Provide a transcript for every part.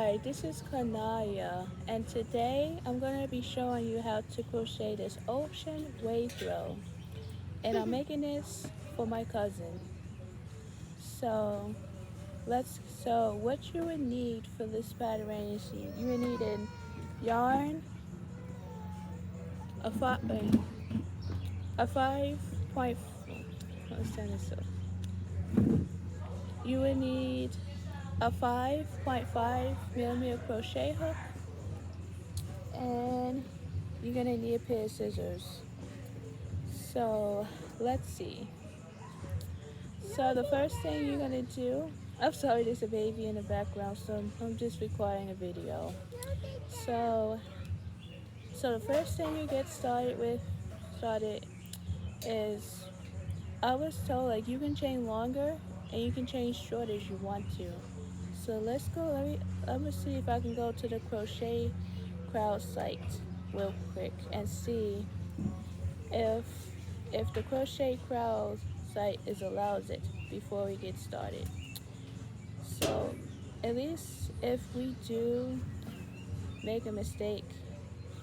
Hi, this is Kanaya, and today I'm going to be showing you how to crochet this ocean wave throw. And I'm making this for my cousin. So so what you would need for this pattern is you would need a yarn, a five, a 5 point. Let's turn this up. You would need a 5.5 millimeter crochet hook, and you're gonna need a pair of scissors. So let's see. So the first thing you're gonna do, I'm sorry, there's a baby in the background, so I'm just recording a video. So the first thing you get started is, I was told like you can chain longer and you can chain short as you want to. So let's go. Let me see if I can go to the crochet crowd site real quick and see if the crochet crowd site is allows it before we get started. So at least if we do make a mistake,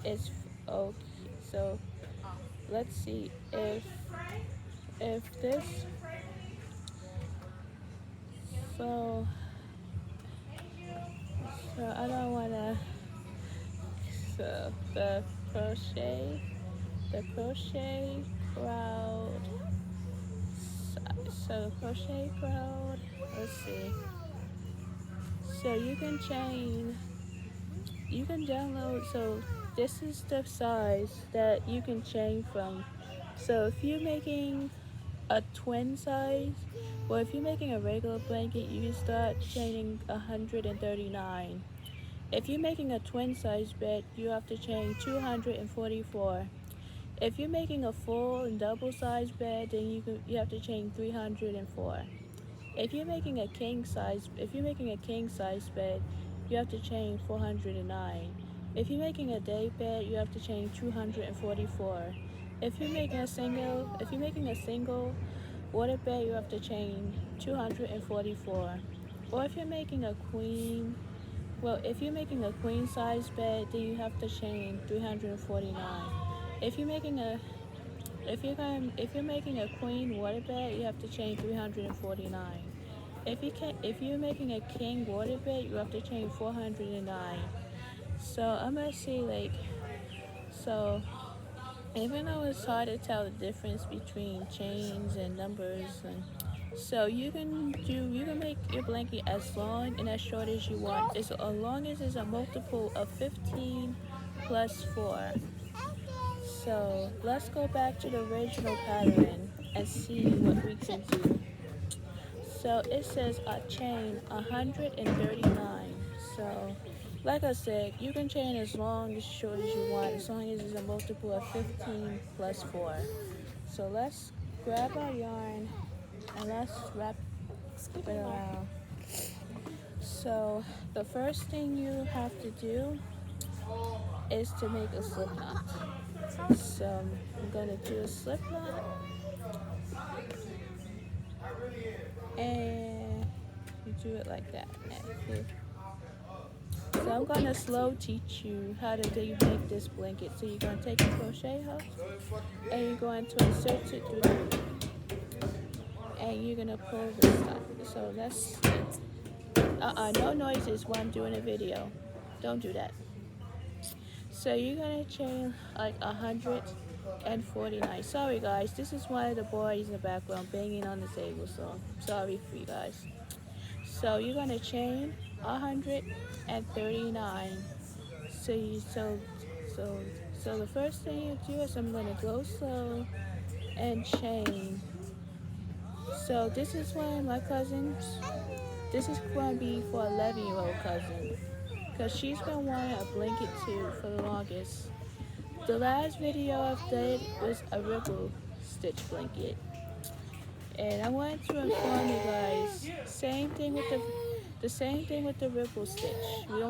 it's okay. So let's see if this. So I don't wanna. So the crochet crowd. So the crochet crowd. Let's see. So you can chain. You can download. So this is the size that you can chain from. So if you're making a twin size, or if you're making a regular blanket, you can start chaining 139. If you're making a twin size bed, you have to chain 244. If you're making a full and double size bed, then you have to chain 304. If you're making a king size bed, you have to chain 409. If you're making a day bed, you have to chain 244. If you're making a single water bed, you have to chain 244. Or if you're making a queen, if you're making a queen size bed, then you have to chain 349. If you're making a if you're making a queen water bed, you have to chain 349. If you're making a king water bed, you have to chain 409. So I'm gonna see so even though it's hard to tell the difference between chains and numbers, and so you can make your blanket as long and as short as you want, as long as it's a multiple of 15 plus 4. So let's go back to the original pattern and see what we can do. So it says a chain 139. So like I said, you can chain as long as short as you want, as long as it's a multiple of 15 plus 4. So let's grab our yarn and let's wrap it around. So the first thing you have to do is to make a slip knot. So I'm gonna do a slip knot, and you do it like that. So I'm gonna slow teach you how to make this blanket. So you're gonna take a crochet hook and you're going to insert it through the, and you're gonna pull this up. So that's no noises while I'm doing a video. Don't do that. So you're gonna chain like 149. Sorry guys, this is one of the boys in the background banging on the table, so sorry for you guys. So you're gonna chain 139. So the first thing you do is I'm gonna go slow and chain. So this is one of my cousins. This is gonna be for 11-year-old cousin, because she's been wanting a blanket too for the longest. The last video I did was a ripple stitch blanket. And I wanted to inform you guys, same thing with the ripple stitch. We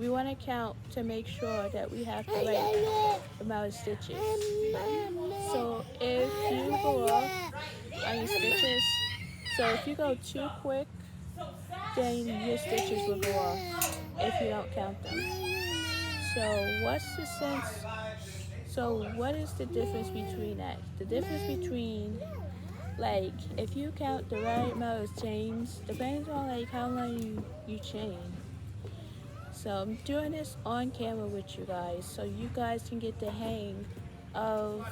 want to count to make sure that we have the right amount of stitches. So if you go off on your stitches, so if you go too quick, then your stitches will go off if you don't count them. So what's the sense? So what is the difference between that? The difference between, like, if you count the right amount of chains, depends on like how long you chain. So I'm doing this on camera with you guys so you guys can get the hang of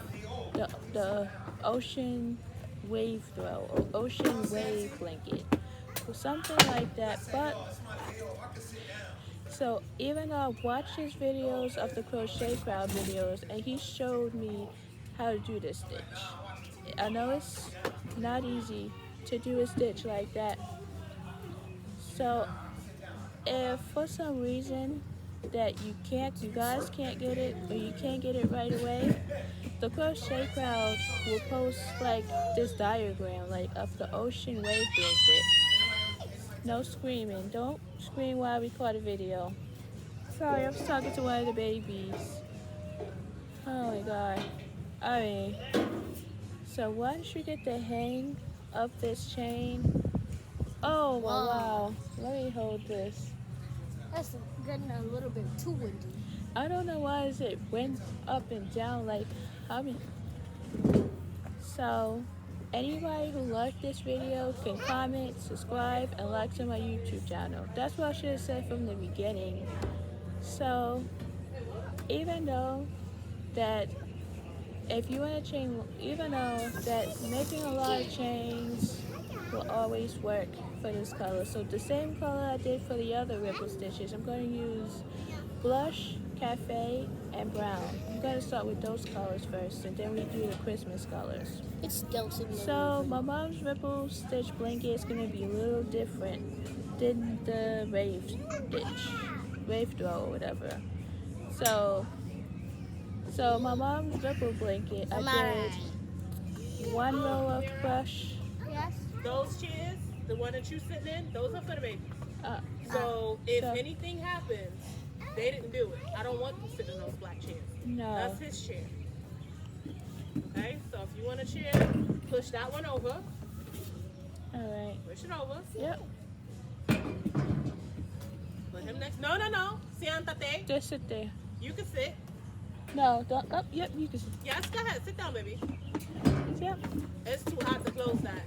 the ocean wave throw or ocean wave blanket or something like that. But so even though I watched his videos of the crochet crowd videos and he showed me how to do this stitch. I know it's not easy to do a stitch like that. So if for some reason that you guys can't get it or you can't get it right away, the crochet crowd will post like this diagram like of the ocean wave blanket. No screaming. Don't scream while I record a video. Sorry, I was talking to one of the babies. Oh my god. Alright. So once you get the hang of this chain, oh wow. Let me hold this. That's getting a little bit too windy. I don't know why it went up and down like how many. So anybody who liked this video can comment, subscribe, and like to my YouTube channel. That's what I should have said from the beginning. So even though that if you want to chain, even though that making a lot of chains will always work for this color. So the same color I did for the other ripple stitches, I'm going to use blush, cafe, and brown. I'm going to start with those colors first, and then we do the Christmas colors. It's still sitting there. So my mom's ripple stitch blanket is going to be a little different than the wave throw or whatever. So my mom's ripple blanket, I did one row of brush. Yes. Those chairs, the one that you sitting in, those are for the babies. So if anything happens, they didn't do it. I don't want them sitting in those black chairs. No. That's his chair. Okay, so if you want a chair, push that one over. Alright. Push it over. Yep. Put him next. No. Siéntate. Just sit there. You can sit. No, don't. Oh, yep, you can sit. Yes, go ahead. Sit down, baby. Yep. It's too hot to close that.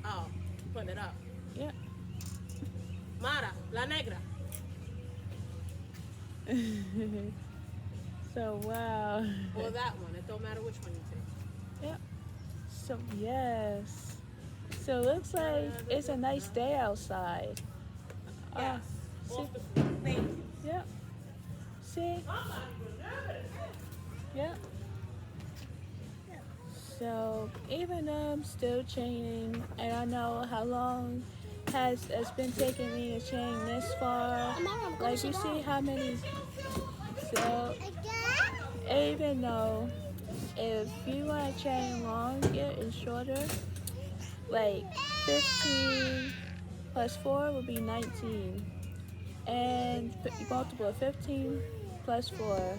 Oh, put it up. Yep. Mara, la negra. So, wow. Or that one. It don't matter which one you take. Yep. So, yes. So, it looks like it's a nice day outside. Yes. See? Off the floor. Thank you. Yep. See? Yep. So, even though I'm still chaining, and I know how long it's been taking me to chain this far, like you see how many, so even though if you want to chain longer and shorter, like 15 plus 4 would be 19, and multiple of 15 plus 4.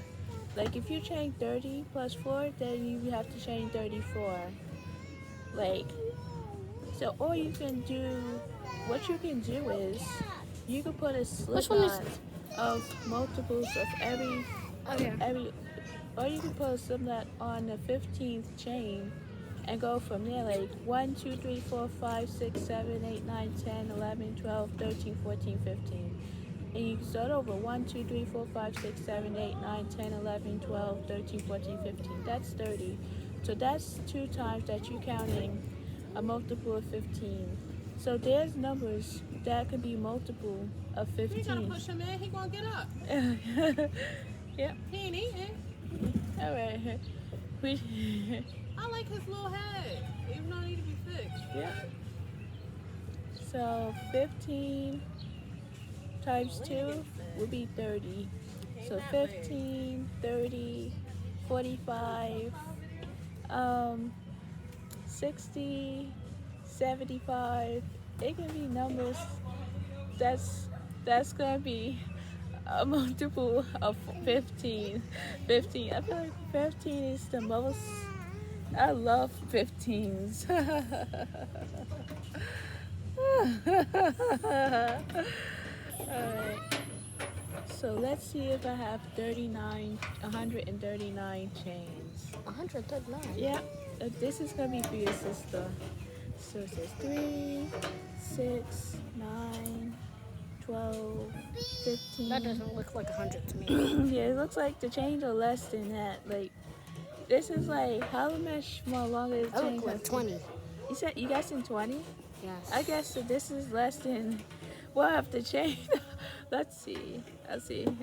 Like if you chain 30 plus 4, then you have to chain 34. Like, so all you can do, what you can do is, you can put a slip-on of multiples of every, or you can put a slip-knot on the 15th chain and go from there, like 1, 2, 3, 4, 5, 6, 7, 8, 9, 10, 11, 12, 13, 14, 15. And you can start over 1, 2, 3, 4, 5, 6, 7, 8, 9, 10, 11, 12, 13, 14, 15. That's 30. So that's 2 times that you're counting a multiple of 15. So there's numbers that can be multiple of 15. You gotta push him in, he gonna get up. Yep. He ain't eating. Alright. I like his little head, even though it need to be fixed. Yep. So 15 times 2 would be 30. So 15, 30, 45, 60, 75. It can be numbers that's gonna be a multiple of 15. 15. I feel like 15 is the most. I love 15s. Alright. So let's see if I have 139 chains. 139. Yeah, this is gonna be for your sister. So it says 3, 6, 9, 12, 15. That doesn't look like 100 to me. Yeah, it looks like the chains are less than that. Like, this is like, how much more longer the I chains look like 20. You said you guessing 20? Yes. I guess that this is less than. We'll have to change. Let's see. 3,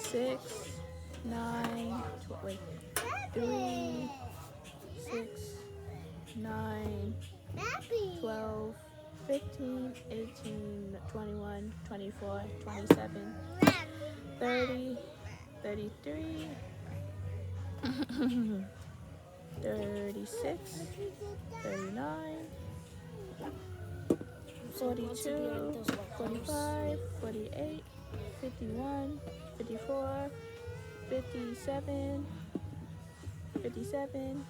6, 9, 12. Wait. 3, 6, 9, 12, 15, 18, 21, 24, 27, 30, 33, 36, 39, 42, 45, 48, 51, 54, 57, 57,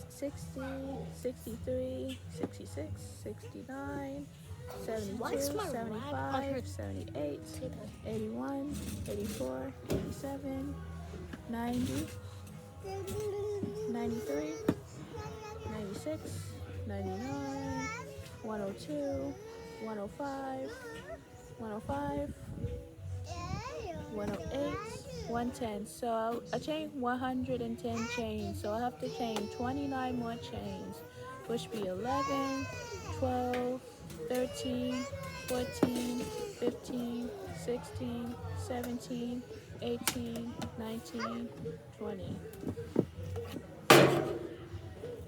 60, 63, 66, 69, 72, 75, 78, 81, 84, 87, 90, 93, 96, 99, 102, 105, 105, 108, 110. So I chained 110 chains. So I have to chain 29 more chains, which be 11, 12, 13, 14, 15, 16, 17, 18, 19, 20.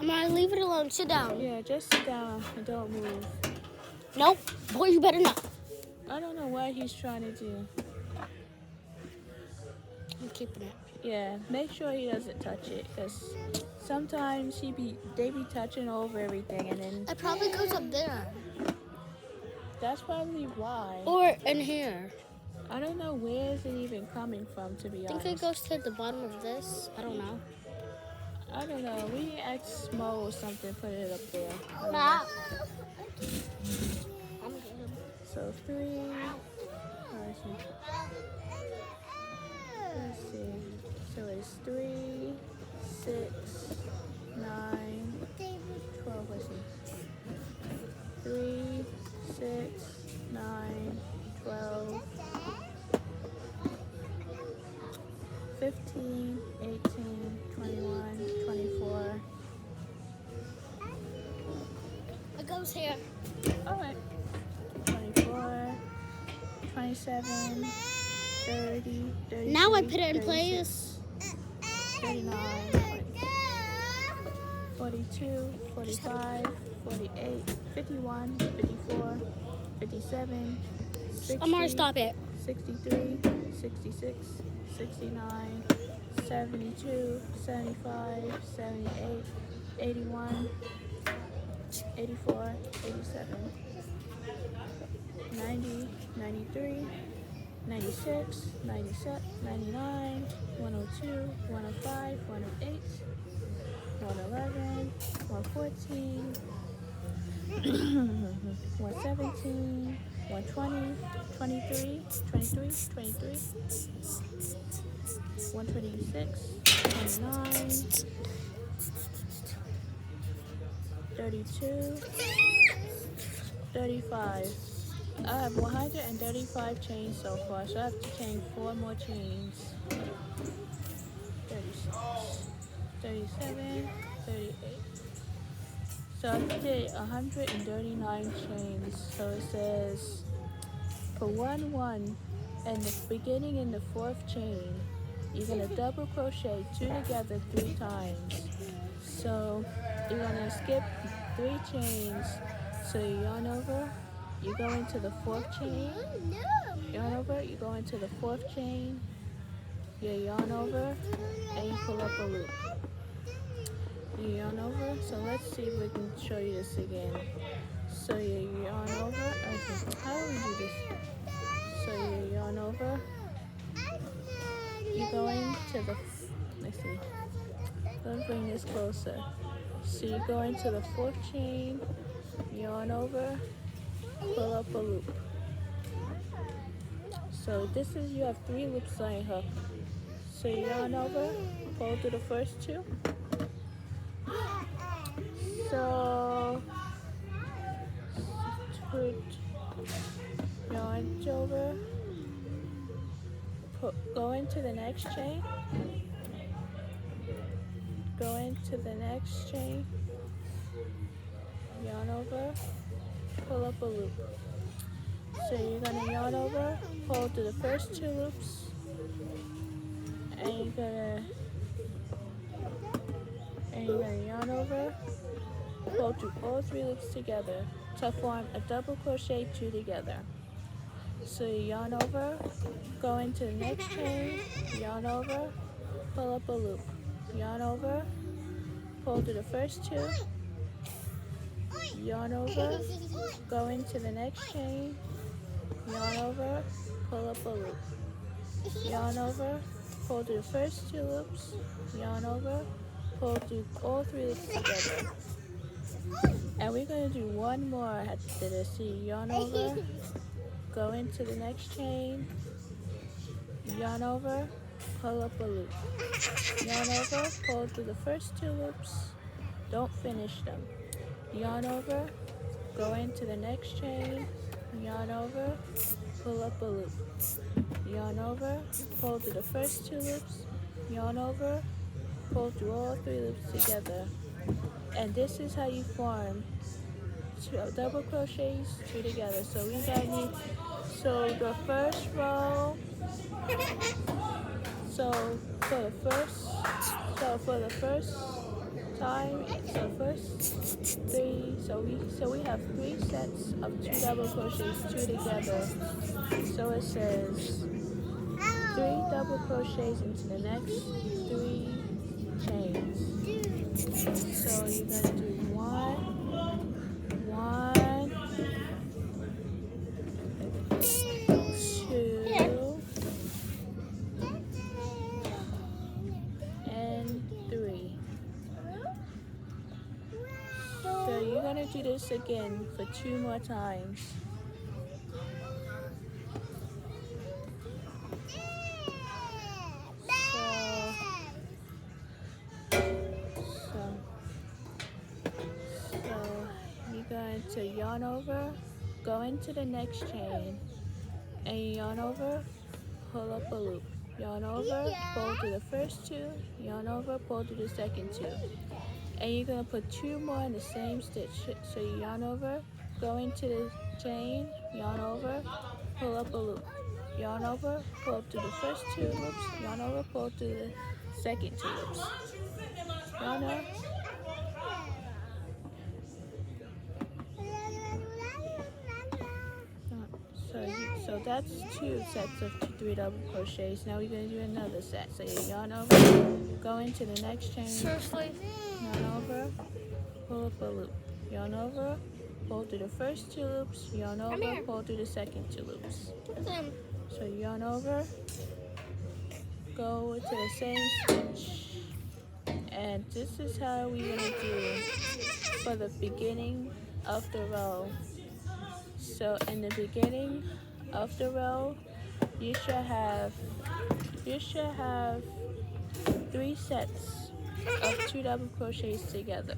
I'm gonna leave it alone. Sit down. Yeah, just sit down and don't move. Nope. Boy, you better not. I don't know what he's trying to do. I'm keeping it. Yeah, make sure he doesn't touch it, because sometimes they be touching over everything, and then It probably goes up there. that's probably why. Or in here. I don't know where is it even coming from, to be I think honest. it goes to the bottom of this. I don't know. I don't know. We asked Mo or something, put it up there. I don't Nah. know. I'm good. So 3. Let's see. So it's 3, 6, 9, 12. Let's see. 3, 6, 9, 12, 15, 18, 21, 24. It goes here. Alright. 24, 27, 30, 33, Now I put it in 36, place. 39, 42, 45, 48, 51, 54, 57, 60, I'm gonna stop it. 63, 66, 69, 72, 75, 78, 81, 84, 87, 90, 93, 96, 97, 99, 102, 105, 108, 111, 114, 117, 120, 23, 23, 23, 126, 29, 32, 35. I have 135 chains so far, so I have to chain 4 more chains. 36, 37, 38. So I did 139 chains. So it says for 1 1 and the beginning in the 4th chain, you're gonna double crochet 2 together 3 times. So you're gonna skip 3 chains. So you yarn over, you go into the 4th chain, yarn over, you go into the 4th chain, you yarn over, and you pull up a loop. You yarn over, so let's see if we can show you this again. So you yarn over, okay, how do we do this? So you yarn over, you go into the, let's see, let's bring this closer. So you go into the fourth chain, yarn over, pull up a loop. So this is, you have 3 loops on your hook. So you yarn over, pull through the first 2. So put yarn over, go into the next chain, go into the next chain, yarn over, pull up a loop. So you're gonna yarn over, pull through the first 2 loops, and you're gonna yarn over, pull through all 3 loops together to form a double crochet 2 together. So you yarn over, go into the next chain, yarn over, pull up a loop, yarn over, pull through the first 2, yarn over, go into the next chain, yarn over, pull up a loop, yarn over, pull through the first 2 loops, yarn over, pull through all 3 loops together. And we're going to do one more after this. So you yarn over, go into the next chain, yarn over, pull up a loop, yarn over, pull through the first 2 loops, don't finish them, yarn over, go into the next chain, yarn over, pull up a loop, yarn over, pull through the first 2 loops, yarn over, pull through all 3 loops together. And this is how you form 2 double crochets 2 together. So we got need, so the first row, so for the first time, so first 3, so we have 3 sets of 2 double crochets 2 together. So it says 3 double crochets into the next 3 chains. So you're gonna do 1, 2, and 3. So you're gonna do this again for 2 more times. You're going to yarn over, go into the next chain, and you yarn over, pull up a loop. Yarn over, pull through the first 2, yarn over, pull through the second 2. And you're going to put 2 more in the same stitch. So you yarn over, go into the chain, yarn over, pull up a loop. Yarn over, pull through the first 2 loops, yarn over, pull through the second 2 loops. Yarn over. So that's 2 sets of 3 double crochets. Now we're going to do another set. So you yarn over, go into the next chain, yarn over, pull up a loop. Yarn over, pull through the first 2 loops, yarn over, pull through the second 2 loops. So yarn over, go to the same stitch. And this is how we're going to do for the beginning of the row. So in the beginning of the row, you should have 3 sets of 2 double crochets together,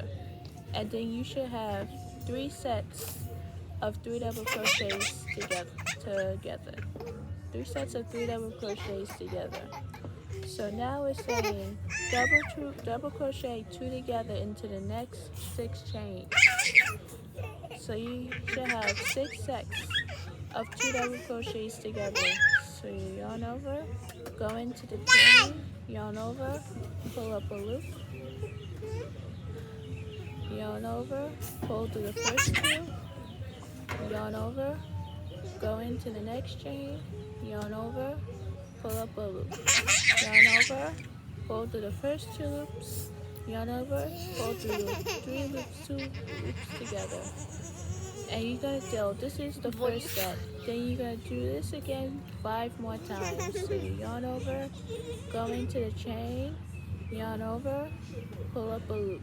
and then you should have 3 sets of 3 double crochets together. 3 sets of 3 double crochets together. So now it's saying double crochet 2 together into the next 6 chains. So you should have 6 sets of 2 double crochets together. So you yarn over, go into the chain, yarn over, pull up a loop, yarn over, pull through the first 2, yarn over, go into the next chain, yarn over, pull up a loop, yarn over, pull through the first 2 loops, yarn over, pull through the 3 loops, 2 loops together. And you're going to do, this is the first set. Then you're going to do this again 5 more times. So you yarn over, go into the chain, yarn over, pull up a loop.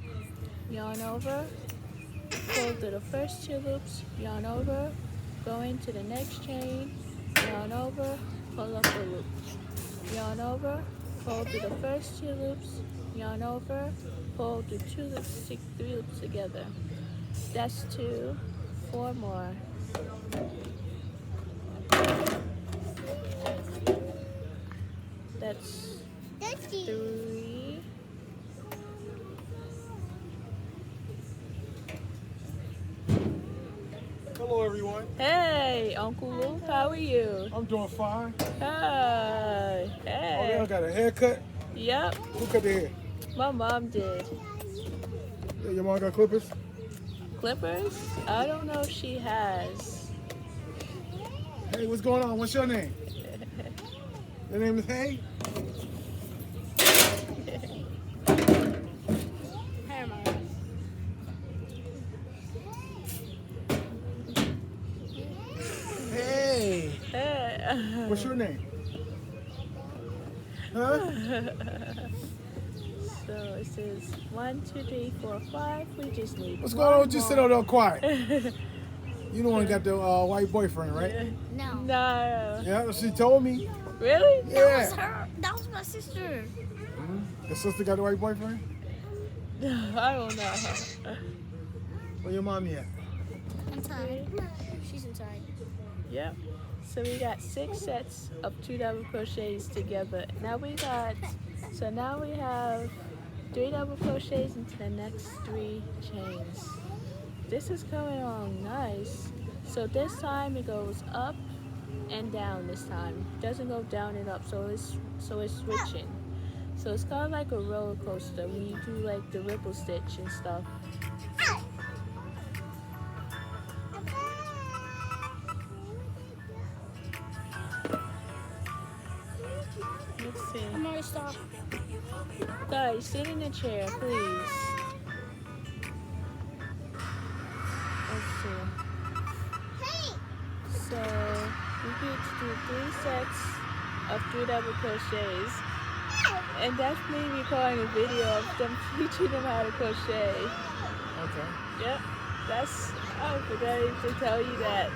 yarn over, pull through the first 2 loops, yarn over, go into the next chain, yarn over, pull up the loop, yarn over, pull through the first 2 loops, yarn over, pull through 2 loops, 3 loops together. That's 2, 4 more. That's 3. Hello, everyone. Hey, Uncle Luke, how are you? I'm doing fine. Hi. Oh, they Hey. all got a haircut? Yep, Who cut their hair? my mom did. Yeah, your mom got clippers? Clippers? I don't know if she has. Hey, what's going on? What's your name? Your name is Hey? Hair Mara. Hey. Hey. What's your name? Huh? So it says 1, 2, 3, 4, 5. We just need What's one going on? Just sit more. out there quiet. You the one got the white boyfriend, right? No. No. Yeah, she told me. Really? That was Yeah. her. That was my sister. Your sister got the white boyfriend? I don't know. Where your mommy at? Inside. She's inside. Yep. So we got 6 sets of 2 double crochets together. Now we have 3 double crochets into the next 3 chains. This is coming along nice. So this time it goes up and down this time. It doesn't go down and up, so it's switching. So it's kind of like a roller coaster when you do like the ripple stitch and stuff. Let's see. I'm already stopped. Guys, sit in a chair, please. Let's see. So we get to do 3 sets of 3 double crochets. And that's me recording a video of them teaching them how to crochet. Okay. Yep. I forgot to tell you that.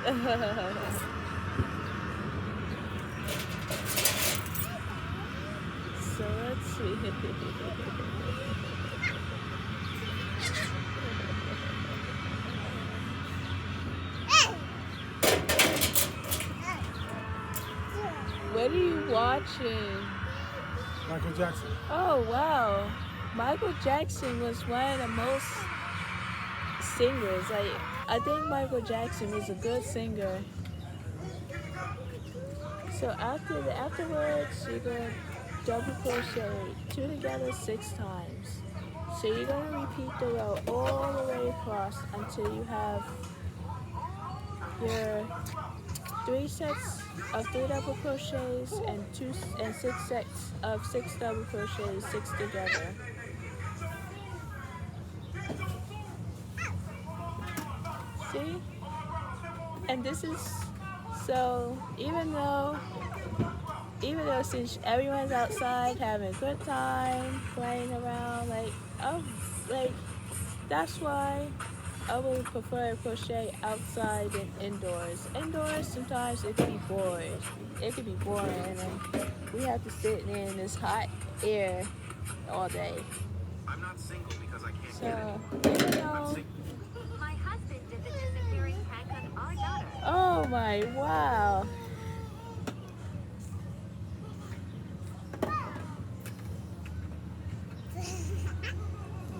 So let's see. What are you watching? Michael Jackson. Oh wow. Michael Jackson was one of the most singers. I think Michael Jackson was a good singer. So afterwards you're gonna double crochet 2 together 6 times. So you're gonna repeat the row all the way across until you have your 3 sets of 3 double crochets and 6 sets of 6 double crochets 6 together. See? And this is so even though since everyone's outside having a good time, playing around, that's why I would prefer to crochet outside than indoors. Indoors, sometimes it can be boring. It can be boring, and we have to sit in this hot air all day. I'm not single because I can't So, even though, My husband did the disappearing prank on our daughter. oh my, wow.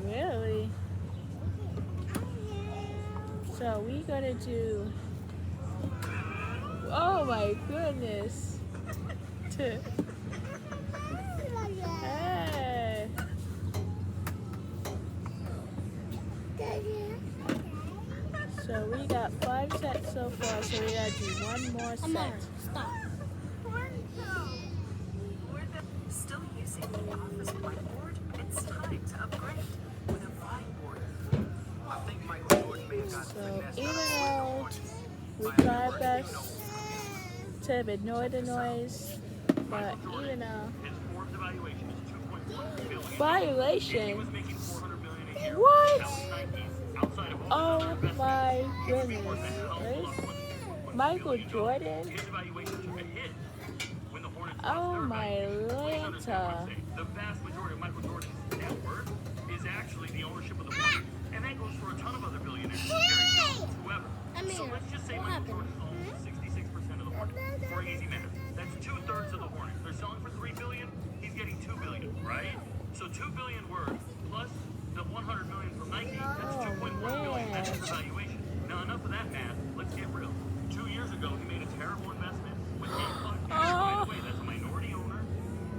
Really? So we gotta do, oh my goodness. Hey. So we got 5 sets so far, so we gotta do 1 more set. Amara, stop. Still using the office whiteboard? It's time to upgrade with a whiteboard. I think Michael Jordan may have got So even though we try our best to ignore the noise, but even though violation, What? Oh my goodness. Michael Jordan? Oh my Lanta. The vast majority of Michael Jordan's net worth is actually the ownership of the Hornets. And that goes for a ton of other billionaires, whoever. So let's just say Michael Jordan owns 66% of the Hornets. For easy math, that's 2/3 of the Hornets. They're selling for $3 billion. He's getting $2 billion, right? So $2 billion worth plus the $100 million from Nike. That's $2.1 billion. That's his valuation. Now enough of that math. Let's get real. 2 years ago, he made a terrible investment with GameStop. By the way, that's a minority owner.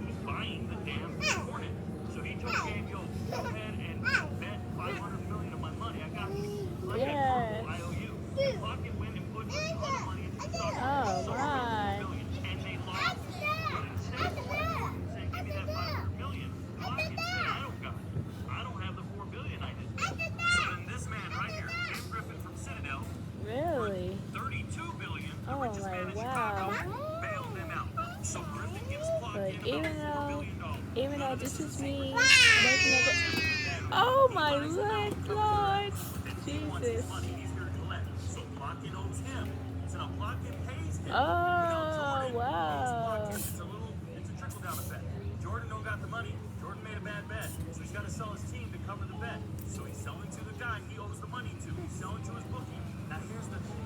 He's buying the damn Hornet. So he told Gabe, yo, go ahead and bet $500 million of my money. I got you. Like Yeah. I owe you. And Pocket went and put a ton of money into the stock. Oh my. And they lost. But instead of saying, give me that $500 million, Pocket said, I don't got it. I don't have the $4 billion I did. So then this man right here, Jim Griffin from Citadel, Really? $32 billion. The Oh richest man my in Chicago, wow. bailed them out. So Griffin gives But Pocket even about $4 though, billion. even though this is me making a, oh my Lord, Jesus. So Pocket owes him. So now Pocket pays him. Oh wow. It's a trickle-down effect. Jordan don't got the money. Jordan made a bad bet. So he's got to sell his team to cover the bet. So he's selling to the guy he owes the money to. He's selling to his bookie. Now here's the thing.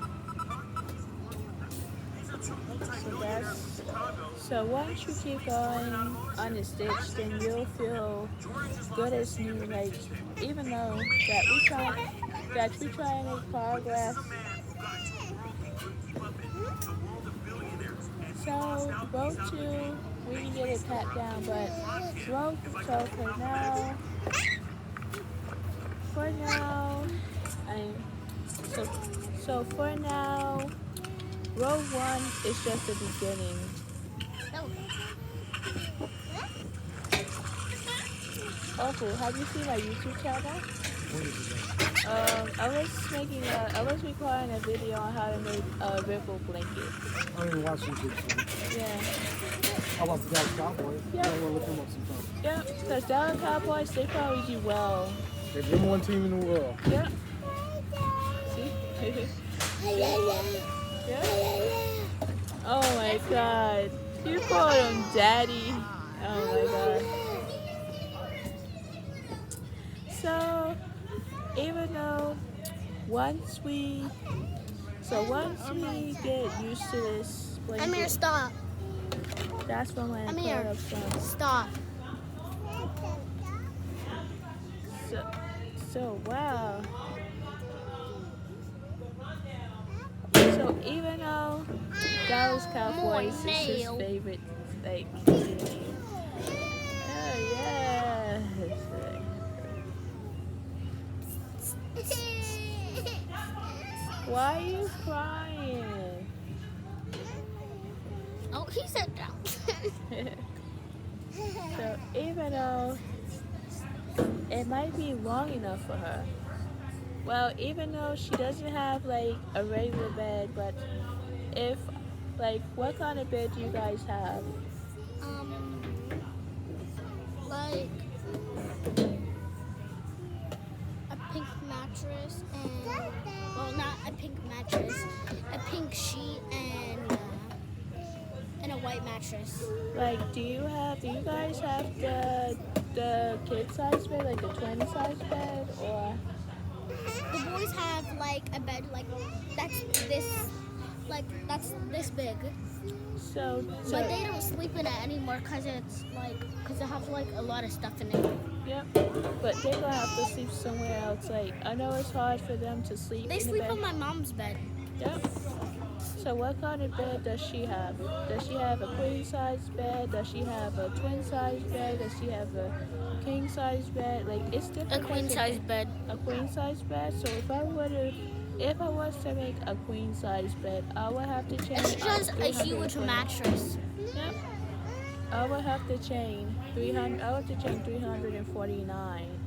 These are two multi-millionaires from Chicago. So once you keep going on the stitch, then you'll feel good as new. Like even though that we try and make progress. So row 2, we can get it pat down, but row so for now, for now, row 1 is just the beginning. Okay, have you seen my YouTube channel? I was recording a video on how to make a ripple blanket. I don't even watch YouTube. Yeah. How about the Dallas Cowboys? Yeah. I want to look them up sometime. Yep, because Dallas Cowboys, they probably do well. They're the number 1 team in the world. Yep. See? Yeah. Oh my God. You called him Daddy. Oh my God. So, even though once we get used to this blanket, Amir, stop. that's when I put Amir, up some. stop. So wow. So even though Dallas Cowboys is his favorite, like, team. Oh yeah. Why are you crying? Oh, he said down. So even though it might be long enough for her, well, even though she doesn't have like a regular bed, but if like, what kind of bed do you guys have? Like a pink mattress and, well, not a pink mattress, a pink sheet and a white mattress. Like, do you guys have the kid size bed, like the twin size bed, or? The boys have like a bed that's this big. So But they don't sleep in it anymore because it has like a lot of stuff in it. Yep. But they're gonna have to sleep somewhere else. Like, I know it's hard for them to sleep. They in sleep the bed. on my mom's bed. Yep. So what kind of bed does she have? Does she have a queen size bed? Does she have a twin size bed? Does she have a king size bed? Like, it's different. A queen size bed. A queen size bed. So if I was to make a queen size bed, I would have to change. It's just a huge mattress. Yep. I would have to change 300. I would have to change 349.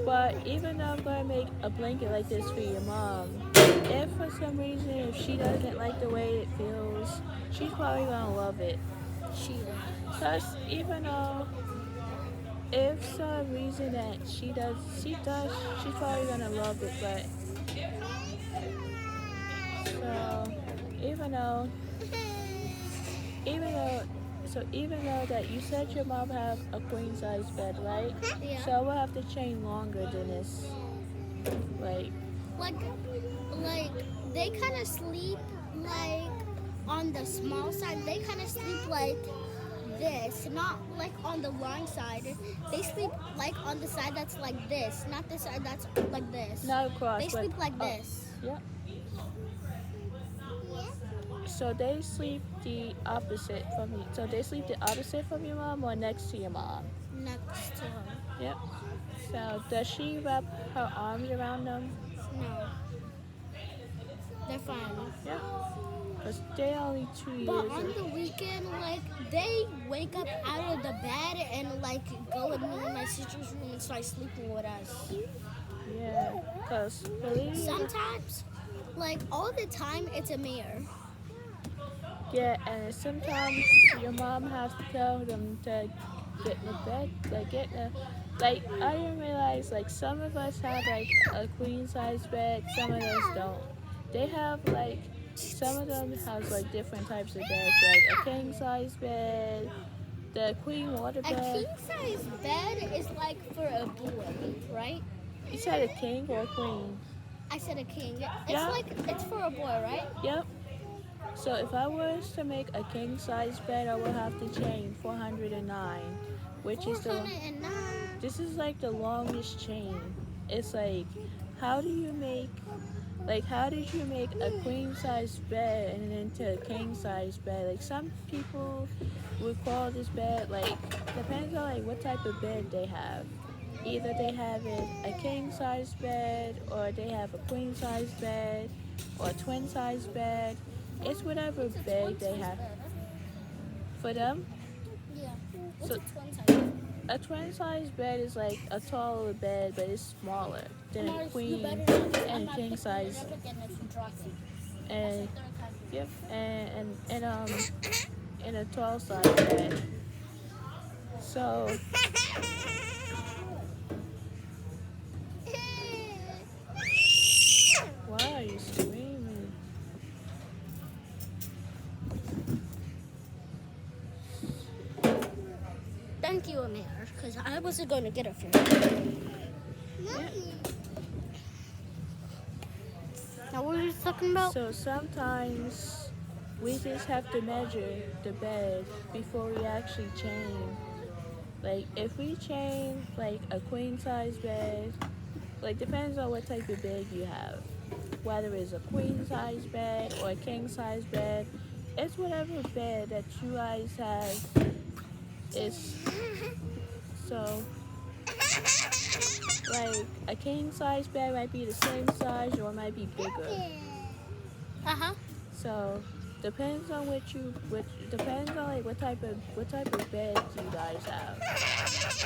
But even though I'm gonna make a blanket like this for your mom, if for some reason if she doesn't like the way it feels, she's probably gonna love it. She Cause even though if some reason that she's probably gonna love it, but so even though, even though, even though that you said your mom have a queen size bed, right? Yeah. So we'll have to chain longer than this, right? Like they kind of sleep like on the small side. They kind of sleep like this, not like on the long side. They sleep like on the side that's like this, not the side that's like this. Not across, They but sleep like up. this. Yep. So they sleep the opposite from you. So they sleep the opposite from your mom or next to your mom. Next to her. Yep. So does she wrap her arms around them? No. They're fine. Yep. Because they're only 2 But years on old. the weekend, like, they wake up out of the bed and, like, go in me and my sister's room and start sleeping with us. Yeah. Because believe me. Sometimes, like, all the time, it's a mirror. Yeah, and sometimes your mom has to tell them to get in the bed, like I didn't realize, like, some of us have, like, a queen size bed, some of us don't. They have, like, some of them has, like, different types of beds, like a king size bed, the queen water A bed. king-size bed is, like, for a boy, right? You said a king or a queen? I said a king. It's Yeah. like, it's for a boy, right? Yep. So if I was to make a king size bed, I would have to chain 409, which is the 409. this is like the longest chain. It's like, how did you make a queen size bed and then into a king size bed? Like, some people would call this bed, like, depends on like what type of bed they have. Either they have it a king size bed, or they have a queen size bed, or a twin size bed. It's whatever bed they have. For them, Yeah. What's So- a twin-size bed? a twin size bed is like a taller bed, but it's smaller than a queen and a king size. And yep, and a tall size bed. So why are you screaming? Thank you, Amir, because I wasn't going to get it for you. Now, what were you talking about? So sometimes we just have to measure the bed before we actually chain. Like, if we chain like a queen size bed, like, depends on what type of bed you have. Whether it's a queen size bed or a king size bed, it's whatever bed that you guys have. Is so, like, a king size bed might be the same size or it might be bigger. Uh-huh. So depends on depends on like what type of bed you guys have.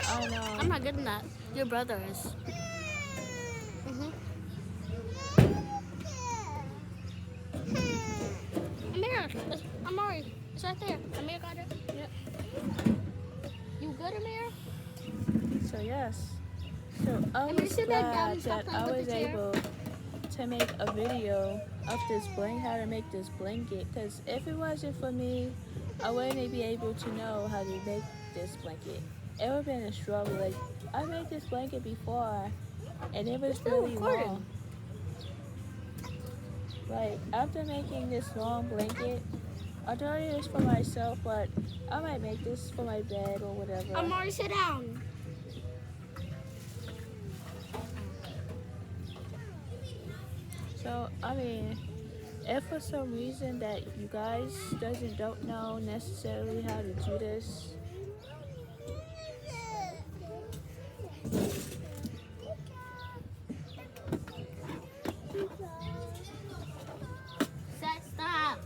I know. I'm not good in that. Your brother is. Amir, Amari, it's right there. Amir got it. Yep. You good, Amir? So yes. So I Amir, was sit back down glad and stop that playing I with was the chair. able to make a video of this how to make this blanket. Because if it wasn't for me, I wouldn't be able to know how to make this blanket. It would have been a struggle. Like, I made this blanket before, and it was still really recording. long. Like, after making this long blanket, I thought it was for myself, but I might make this for my bed or whatever. Amari, sit down. So, I mean, if for some reason that you guys don't know necessarily how to do this, Stop.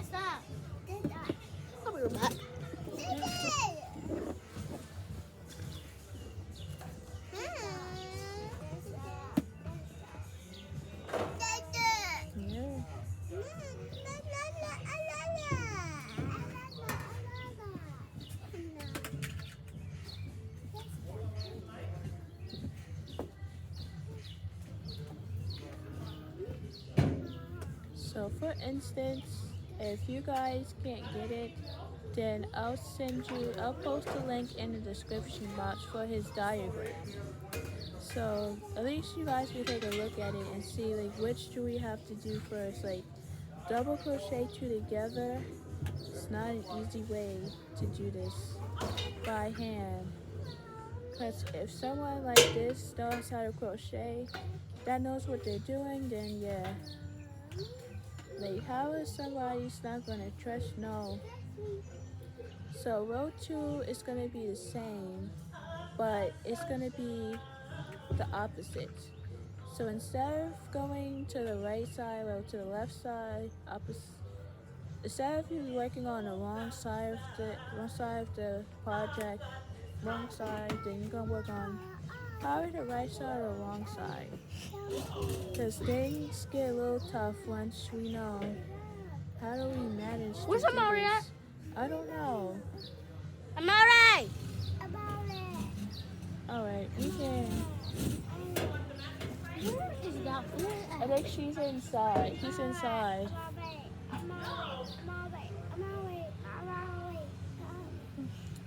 Stop. I'll be right back. yeah. So for instance, if you guys can't get it, then I'll post a link in the description box for his diagram. So at least you guys can take a look at it and see like which do we have to do first. Like double crochet two together. It's not an easy way to do this by hand. Cause if someone like this knows how to crochet, that knows what they're doing, then yeah. Like how is somebody's not gonna trust? No. So row 2 is gonna be the same, but it's gonna be the opposite. So instead of going to the right side or to the left side, opposite. Instead of you working on the wrong side of the project, wrong side, then you're gonna work on probably the right side or the wrong side. Cause things get a little tough once we know how do we manage to Where's do Amari this. at? I don't know. Amari! Alright, we can. Where is that? I think she's inside. He's inside.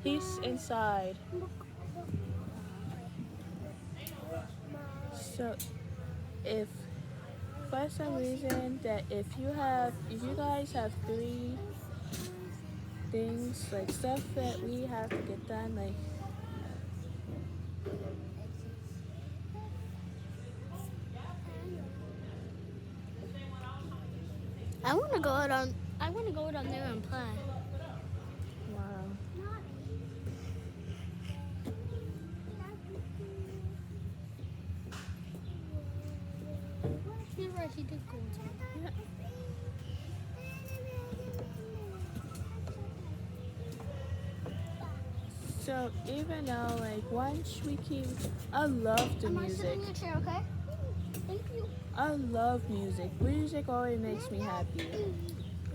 He's inside. So if for some reason that if you guys have 3 things like stuff that we have to get done, like I wanna go down there and play. wow. You're right, he did go inside. Yeah. So even though like once we keep, I love the Am I music. sitting in your chair, okay? Thank you. I love music. Music always makes me happy.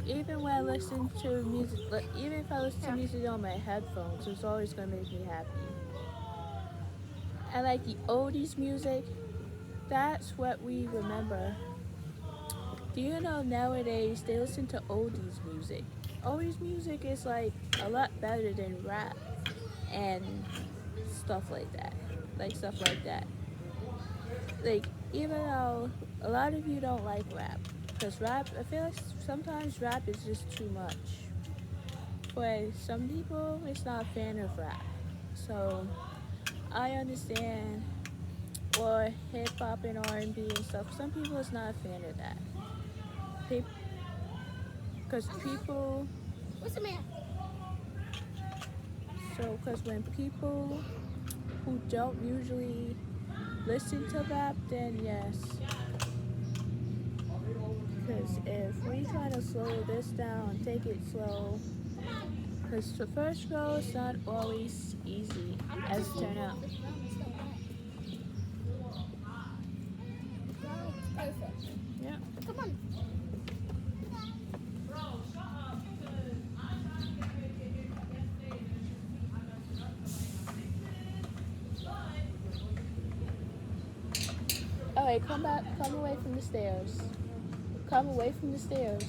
Even when I listen to music, even if I listen to music on my headphones, it's always gonna make me happy. And like the oldies music, that's what we remember. Do you know nowadays they listen to oldies music? Oldies music is like a lot better than rap and stuff like that. Like stuff like that. Like even though a lot of you don't like rap, because rap, I feel like sometimes rap is just too much. For some people, it's not a fan of rap. So I understand. Or hip hop and R&B and stuff. Some people is not a fan of that. Because people. What's the man? So, because when people who don't usually listen to rap, then yes. Because if we try to slow this down and take it slow, because the first row is not always easy as it turned out. Perfect. Yeah. Come on. Alright, come back. Come away from the stairs. Come away from the stairs.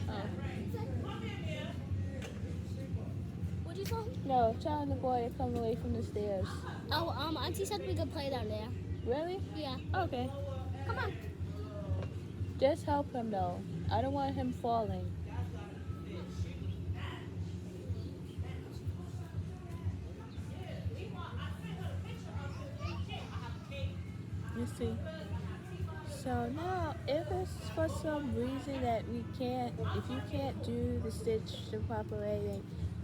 Oh. What'd you say? No, telling the boy to come away from the stairs. Oh, Auntie said we could play down there. Really? Yeah. Okay. Come on. Just help him though. I don't want him falling. You see. So now, if it's for some reason that we can't, if you can't do the stitch the proper way, then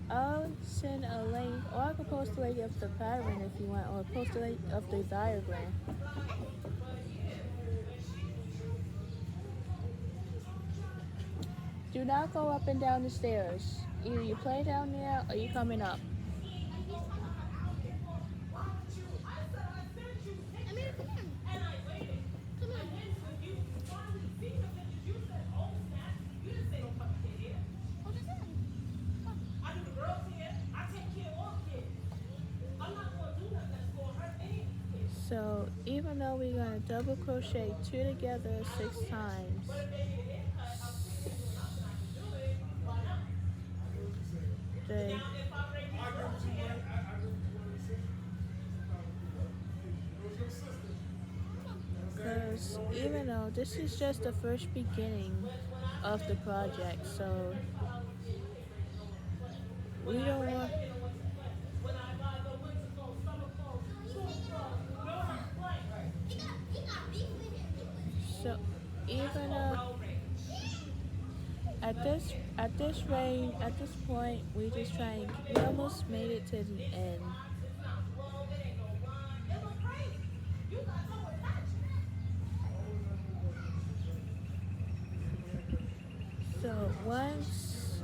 I'll send a link, or I can post a link of the pattern if you want, or post a link of the diagram. Do not go up and down the stairs. Either you play down there or you coming up. Amir, come on. Come on. Hold his hand. So So even though we're going to double crochet 2 together 6 times, because even though this is just the first beginning of the project, so we don't want, so even at this point, we just trying. We almost made it to the end.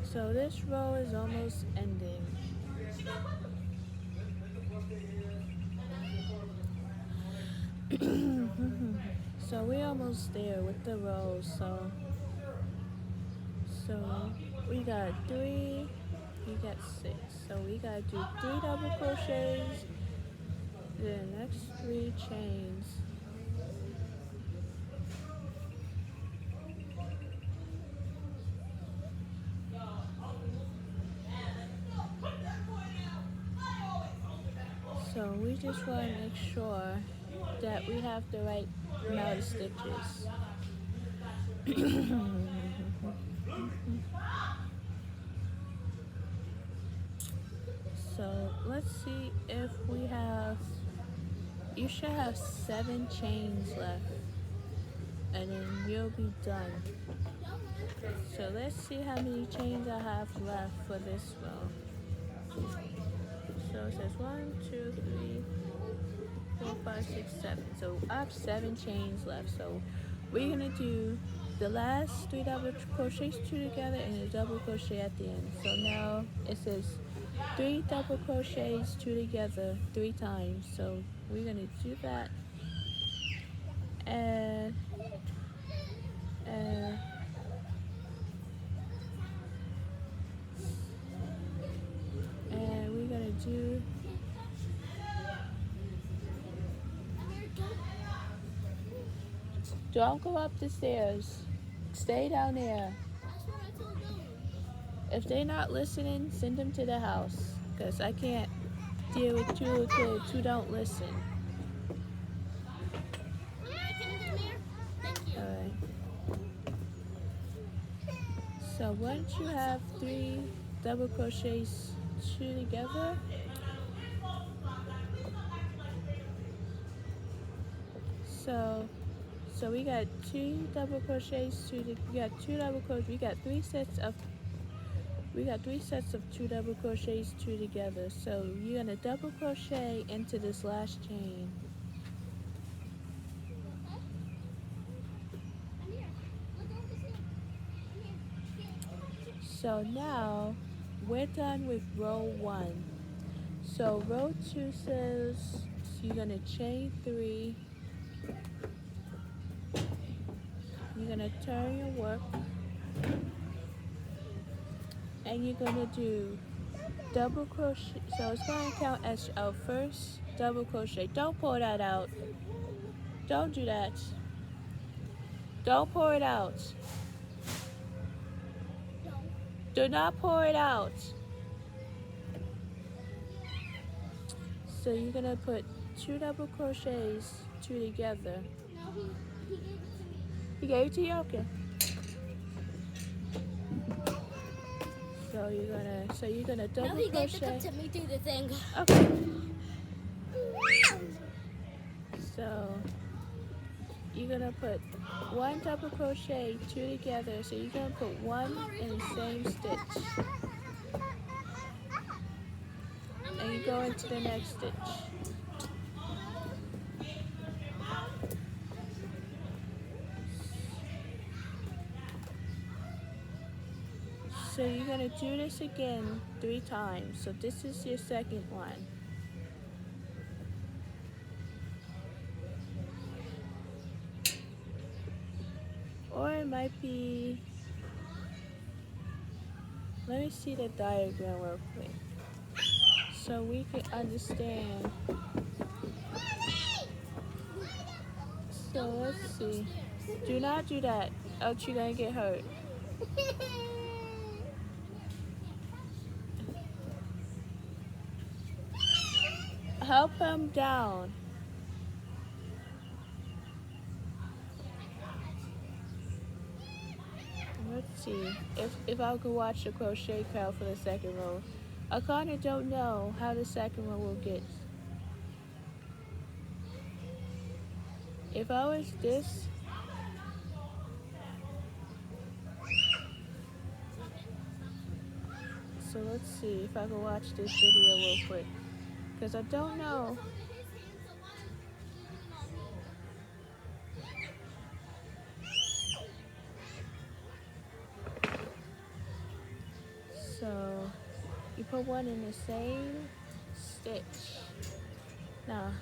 So this row is almost ending. So we're almost there with the rows. So we got 3, we got 6. So we gotta do 3 double crochets, the next 3 chains. So we just want to make sure that we have the right amount of stitches. So let's see if we have, you should have 7 chains left and then you'll be done. So let's see how many chains I have left for this row. So it says 1, 2, 3, 4, 5, 6, 7. So I have 7 chains left. So we're gonna do the last 3 double crochets 2 together and a double crochet at the end. So now it says 3 double crochets 2 together 3 times. So we're gonna do that, and we're gonna do, don't go up the stairs, stay down there. If they're not listening, send them to the house, because I can't deal with 2 little kids who don't listen. Alright. So once you have 3 double crochets 2 together, so we got 2 double crochets 2 we got 2 double crochets, we got 3 sets of 2 double crochets 2 together. So you're gonna double crochet into this last chain. So now we're done with row 1. So row 2 says, so you're gonna chain 3, you're gonna turn your work, and you're gonna do double crochet. So it's gonna count as our first double crochet. Don't pull that out. Don't do that. Don't pour it out. Do not pour it out. So you're gonna put 2 double crochets 2 together. No, he gave it to me. He gave it to you? Okay. So you're gonna double No, he crochet. gave it to me through the thing. Okay. So you're gonna put 1 double crochet 2 together. So you're gonna put 1 in the same stitch, and you go into the next stitch. So you're gonna do this again 3 times. So this is your second one. Or it might be, let me see the diagram real quick so we can understand. So let's see. Do not do that, else you're gonna get hurt. Help him down. Let's see if I could watch the crochet crowd for the second row. I kinda don't know how the second row will get. If I was this, so let's see if I can watch this video real quick, because I don't know. So you put one in the same stitch. Now,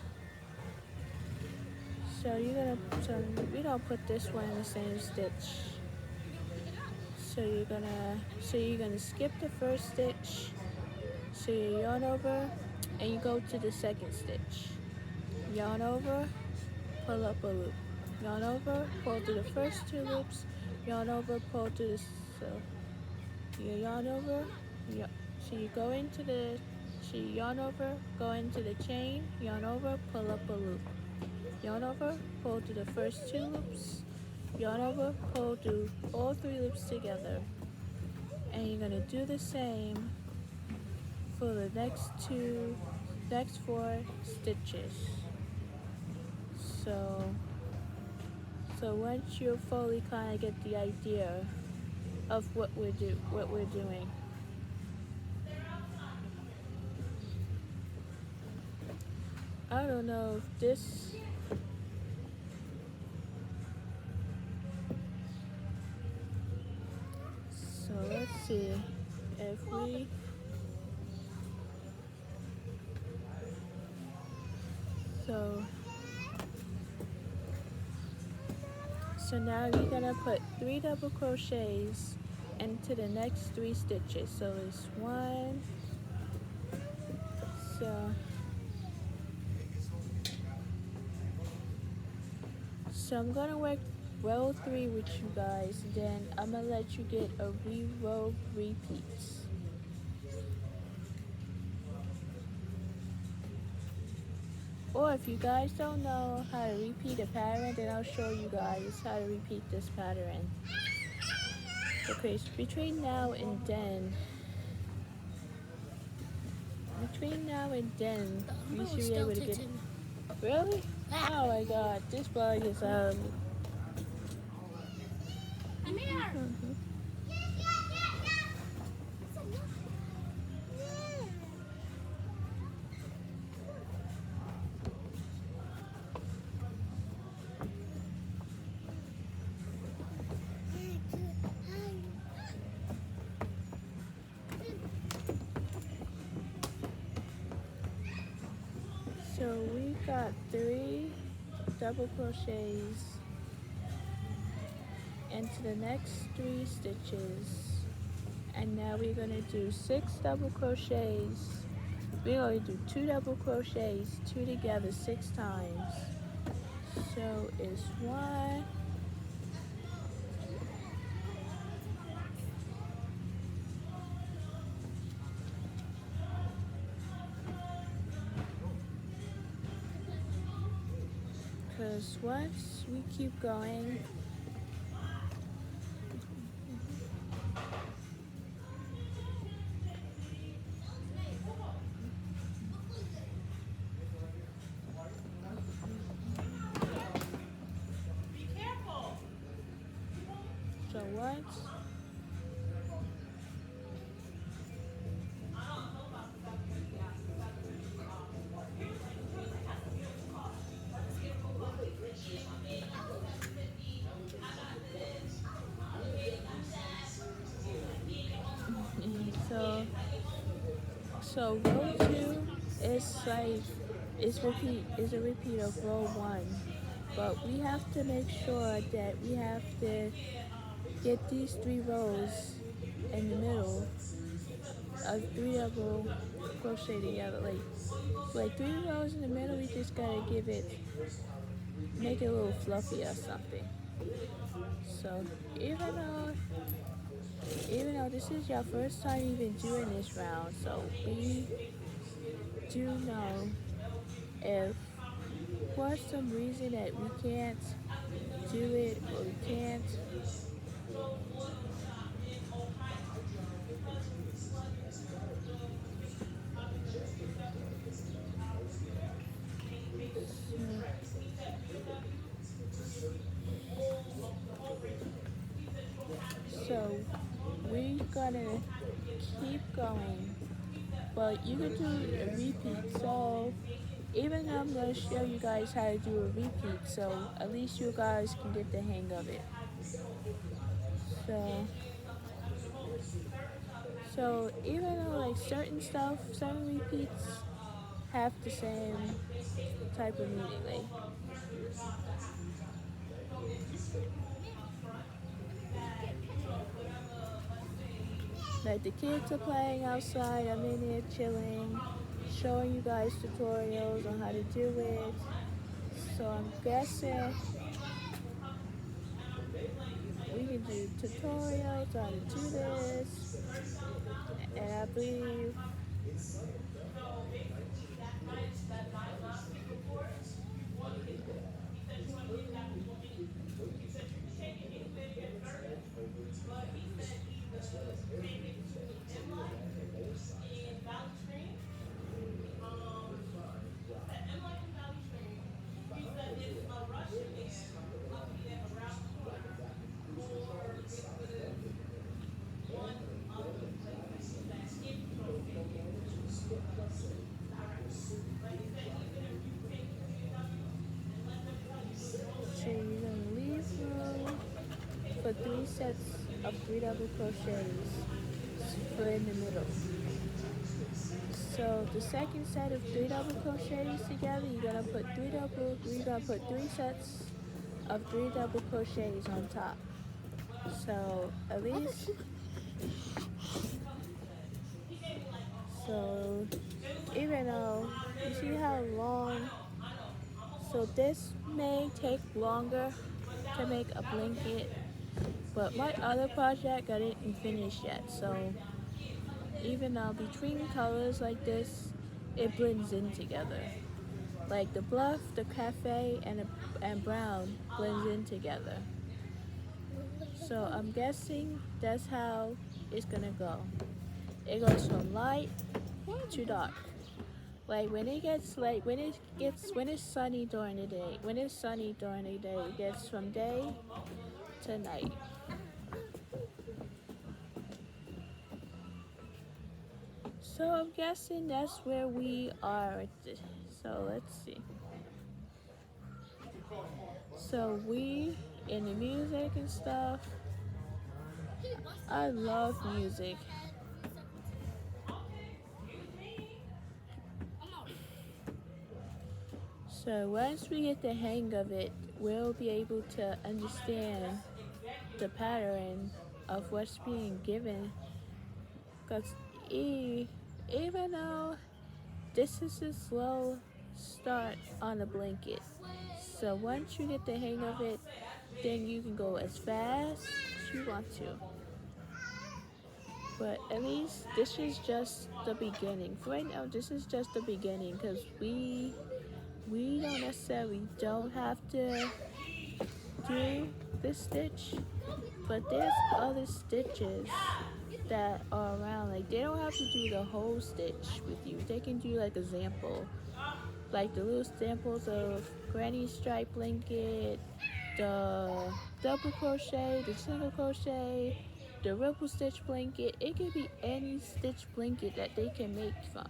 so we're gonna put this one in the same stitch. So you're gonna skip the first stitch. So you yarn over and you go to the second stitch. Yarn over, pull up a loop. Yarn over, pull through the first two loops. Yarn over, pull through the so you yarn over. So you go into the so you yarn over, go into the chain. Yarn over, pull up a loop. Yarn over, pull through the first two loops. Yarn over, pull through all three loops together. And you're gonna do the same for the next 4 stitches. So once you fully kind of get the idea of what we're doing. I don't know if this. So let's see if we. So now you're gonna put 3 double crochets into the next 3 stitches. So it's 1. So I'm gonna work row 3 with you guys. Then I'm gonna let you get a row repeats. Or if you guys don't know how to repeat a pattern, then I'll show you guys how to repeat this pattern. Okay, so between now and then, you should be able to get. Really? Oh my god, this bug is I'm here. So we got 3 double crochets into the next 3 stitches, and now we're going to do 6 double crochets. We're going to do 2 double crochets, 2 together 6 times. So it's 1, 'cause once we keep going, so once so row 2 is a repeat of row 1, but we have to make sure that we have to get these 3 rows in the middle of 3 double crochet together, like 3 rows in the middle. We just gotta give it make it a little fluffy or something. So even though this is your first time even doing this round, so we do know if for some reason that we can't do it or we can't. So we're gonna keep going, but you can do a repeat. So even though I'm gonna show you guys how to do a repeat, so at least you guys can get the hang of it. So so even though like certain stuff, certain repeats have the same type of meaning, like the kids are playing outside, I'm in there chilling, showing you guys tutorials on how to do it. So I'm guessing we can do tutorials on how to do this, and I believe so you're gonna leave room for 3 sets of 3 double crochets for in the middle. So the second set of 3 double crochets together, you're gonna put 3 sets of 3 double crochets on top. So at least, so even though you see how long, so this may take longer to make a blanket, but my other project I didn't finish yet. So even though between colors like this, it blends in together. Like the bluff, the cafe, and brown blends in together. So I'm guessing that's how it's gonna go. It goes from light to dark. Like when it's sunny during the day, it gets from day to night. So I'm guessing that's where we are. So let's see. So we in the music and stuff. I love music. So once we get the hang of it, we'll be able to understand the pattern of what's being given. Because even though this is a slow start on a blanket, so once you get the hang of it, then you can go as fast as you want to. But at least this is just the beginning. For right now, this is just the beginning because we don't necessarily don't have to do this stitch, but there's other stitches that are around. Like they don't have to do the whole stitch with you. They can do like a sample, like the little samples of granny stripe blanket, the double crochet, the single crochet, the ripple stitch blanket. It could be any stitch blanket that they can make from.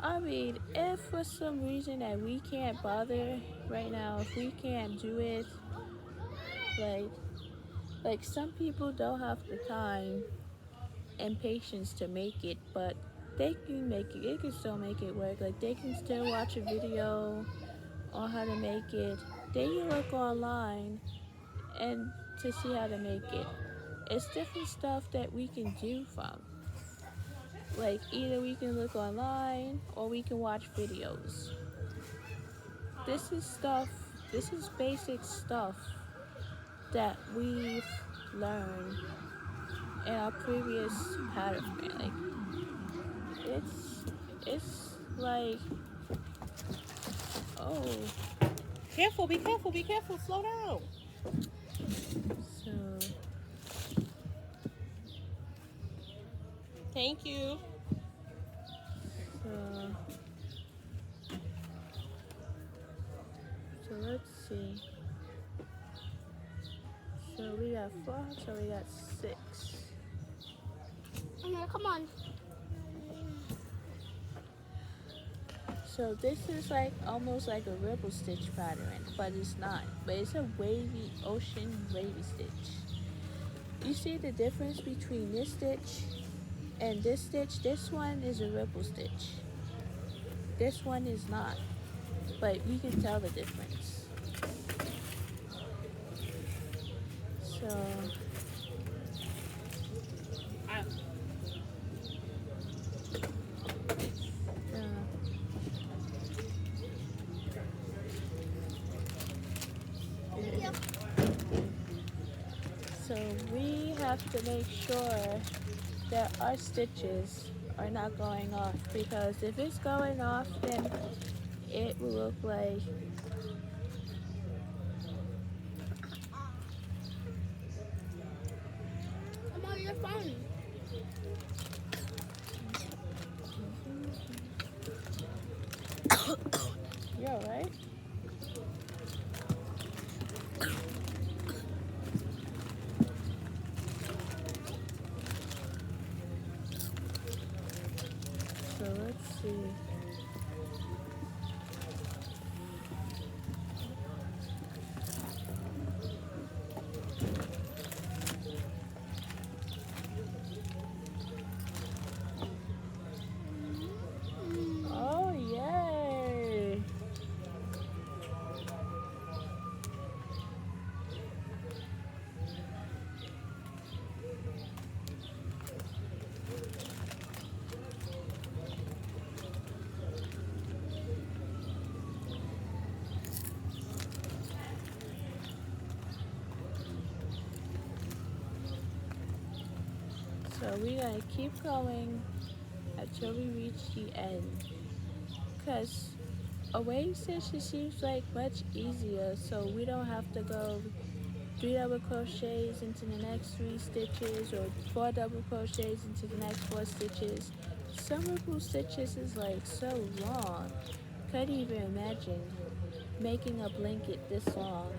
I mean, if for some reason that we can't bother right now, if we can't do it, like some people don't have the time and patience to make it, but they can make it. They can still make it work. Like they can still watch a video on how to make it. They can look online and to see how to make it. It's different stuff that we can do from. Like either we can look online or we can watch videos. this is stuff, this is basic stuff that we've learned in our previous pattern. Like, it's like, oh, Careful, be careful, slow down. so, Thank you. so let's see. So we got 4, so we got 6. Come on. So this is like almost like a ripple stitch pattern, but it's not. But it's a wavy, ocean wavy stitch. You see the difference between this stitch and this stitch? This one is a ripple stitch. This one is not, but we can tell the difference. So So we have to make sure that our stitches are not going off, because if it's going off, then it will look like Come on, you're fine. you're alright. So let's see. Oh, yay! So we're gonna keep going until we reach the end, because a wave stitch just seems like much easier, so we don't have to go 3 double crochets into the next 3 stitches or 4 double crochets into the next 4 stitches. Some ripple stitches is like so long. Couldn't even imagine making a blanket this long.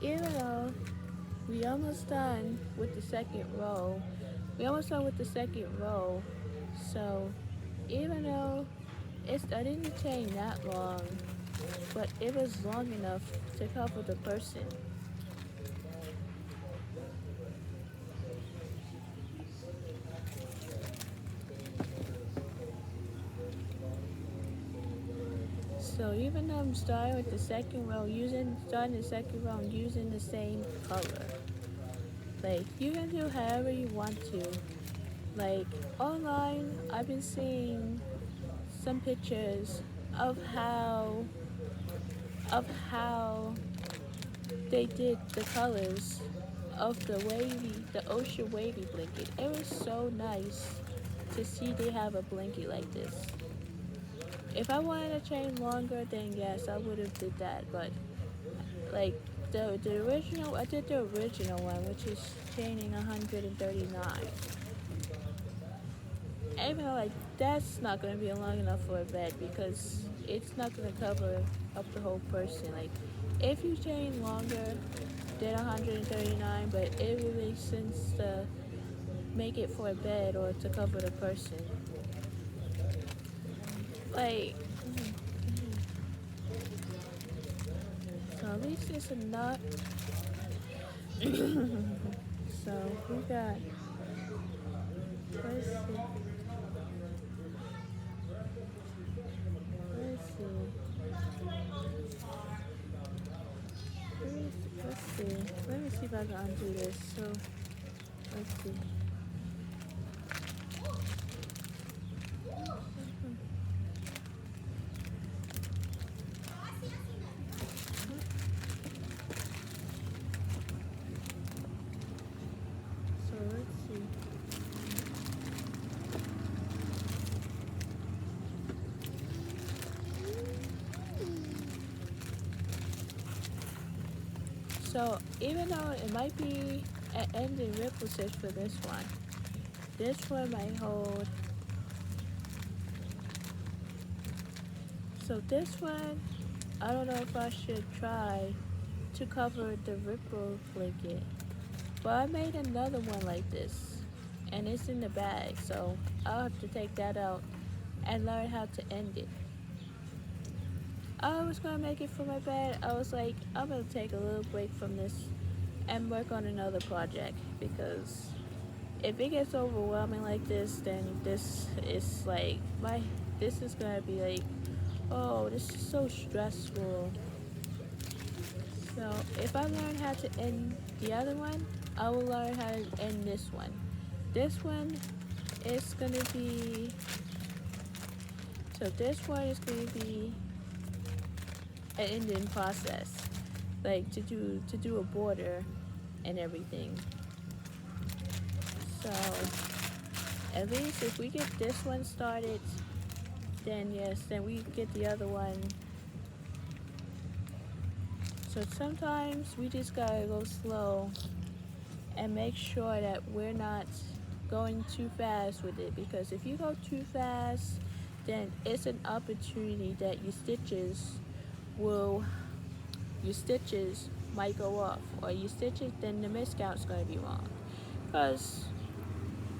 Even though we almost done with the second row, so even though I didn't chain that long, but it was long enough to cover the person. So even though I'm starting with the second row, using the same color. Like, you can do however you want to. Like, online, I've been seeing some pictures of how they did the colors of the ocean wavy blanket. It was so nice to see they have a blanket like this. If I wanted to chain longer, then yes, I would have did that. But like the original, I did the original one, which is chaining 139. And even though like that's not gonna be long enough for a bed, because it's not gonna cover up the whole person. Like, if you chain longer than 139, but it would make sense to make it for a bed or to cover the person. Like, so at least it's enough. So we got Let's see. Let's see. Let's see. Let me see if I can undo this. So, let's see. So, let's see. So even though it might be an ending ripple stitch for this one might hold. So this one, I don't know if I should try to cover the ripple blanket, but I made another one like this, and it's in the bag, so I'll have to take that out and learn how to end it. I was gonna make it for my bed. I was like, I'm gonna take a little break from this and work on another project, because if it gets overwhelming like this, then this is like this is gonna be like, oh, this is so stressful. So if I learn how to end the other one, I will learn how to end this one. This one is gonna be, so this one is gonna be an ending process, like to do a border and everything. So at least if we get this one started, then yes, then we get the other one. So sometimes we just gotta go slow and make sure that we're not going too fast with it, because if you go too fast, then it's an opportunity that your stitches might go off, or your stitches, then the miscount's going to be wrong. Because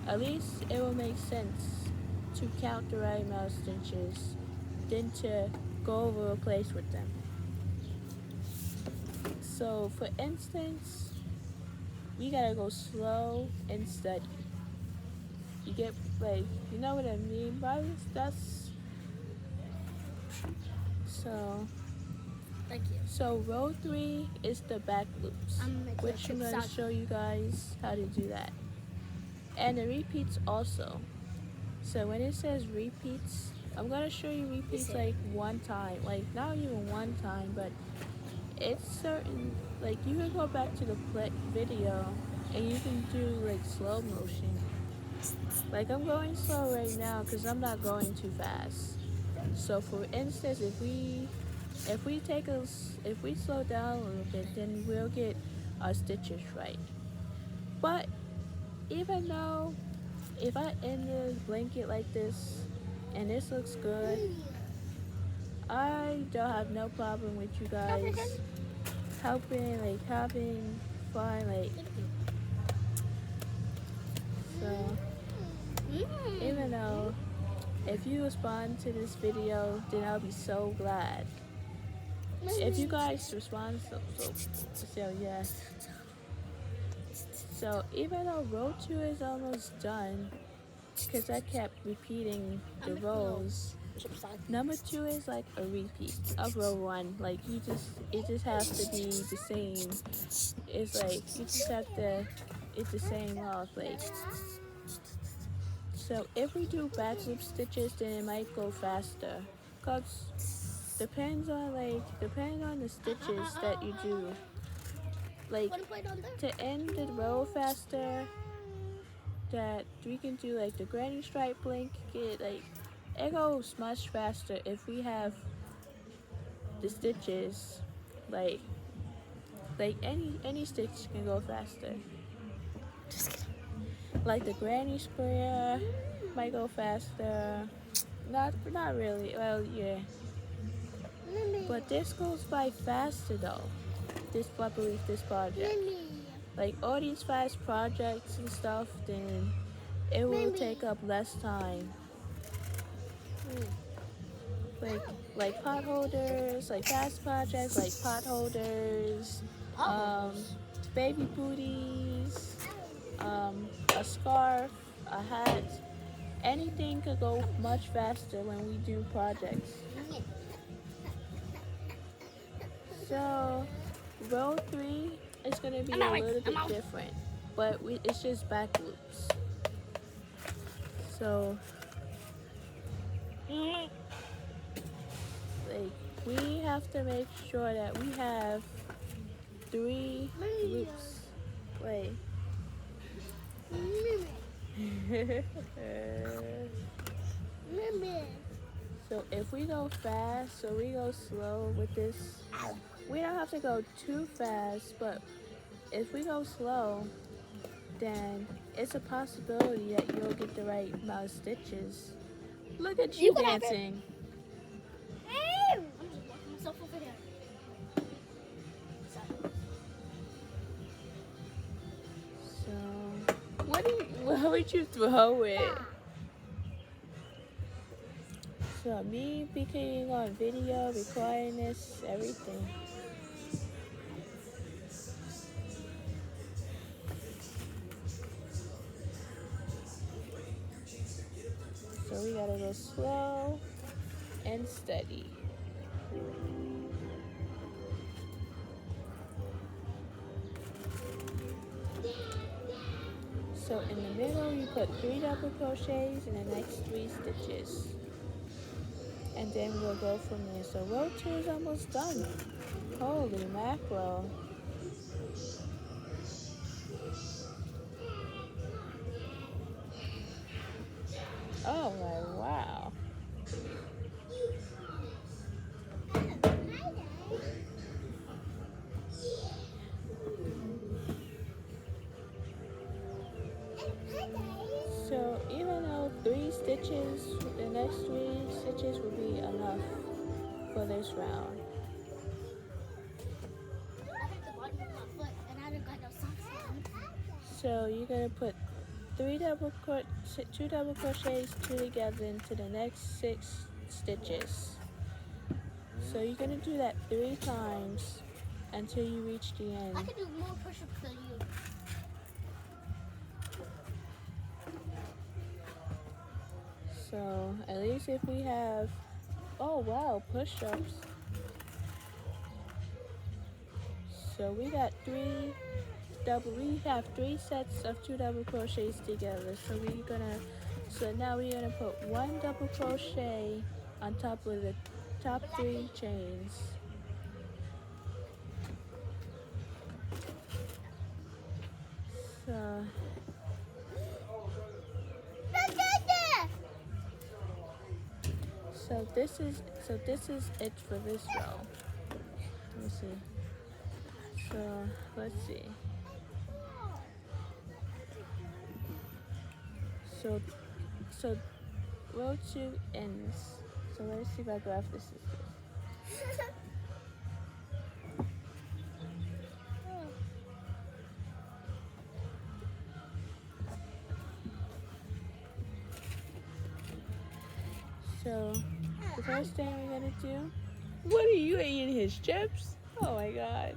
at least it will make sense to count the right amount of stitches than to go over a place with them. So for instance, we gotta go slow and steady. You get, like, you know what I mean by this? That's so. Thank you. So row 3 is the back loops, which I'm going to show you guys how to do that. And the repeats also. So when it says repeats, I'm going to show you repeats like one time, like not even one time, but it's certain, like you can go back to the video and you can do like slow motion. Like I'm going slow right now because I'm not going too fast. So for instance, if we slow down a little bit, then we'll get our stitches right. But even though if I end the blanket like this and this looks good, I don't have no problem with you guys helping, like having fun, like, so even though if you respond to this video, then I'll be so glad. If you guys respond, so yes. So even though row 2 is almost done, because I kept repeating the rows, number 2 is like a repeat of row 1. Like it just has to be the same. It's like you just have to, it's the same off, like. So if we do back loop stitches, then it might go faster, cause depends on the stitches that you do. Like to end the row faster, that we can do like the granny stripe blanket, like it goes much faster if we have the stitches, like any stitch can go faster. Just kidding. Like the granny square might go faster. Not really. Well, yeah. But this goes by faster though. I believe this project. Like all these fast projects and stuff, then it will take up less time. Like pot holders, like fast projects, like pot holders, baby booties, a scarf, a hat, anything could go much faster when we do projects. So row 3 is going to be a little bit different, but it's just back loops. So like we have to make sure that we have 3 loops. Wait. So if we go fast, so we go slow with this, we don't have to go too fast, but if we go slow, then it's a possibility that you'll get the right amount of stitches. Look at you dancing. I'm just walking myself over there. So, why would you throw it? So me being on video, recording this, everything. So we gotta go slow and steady. So in the middle, you put 3 double crochets in the next 3 stitches. And then we'll go from there. So row 2 is almost done. Holy mackerel. Oh my wow. So even though 3 stitches, the next 3 stitches will be enough for this round. I hit the bottom of my foot and I don't got no socks on. So you're gonna put 2 double crochets together into the next 6 stitches. So you're gonna do that 3 times until you reach the end. I can do more push-ups than you. So at least if we have, oh wow, push-ups. So we got 3 sets of 2 double crochets together. So now we're gonna put 1 double crochet on top of the top 3 chains. So this is it for this row. Let me see. So let's see. So row 2 ends. So let's see if I graph this. So the first thing we're gonna do, what are you eating, his chips? Oh my god.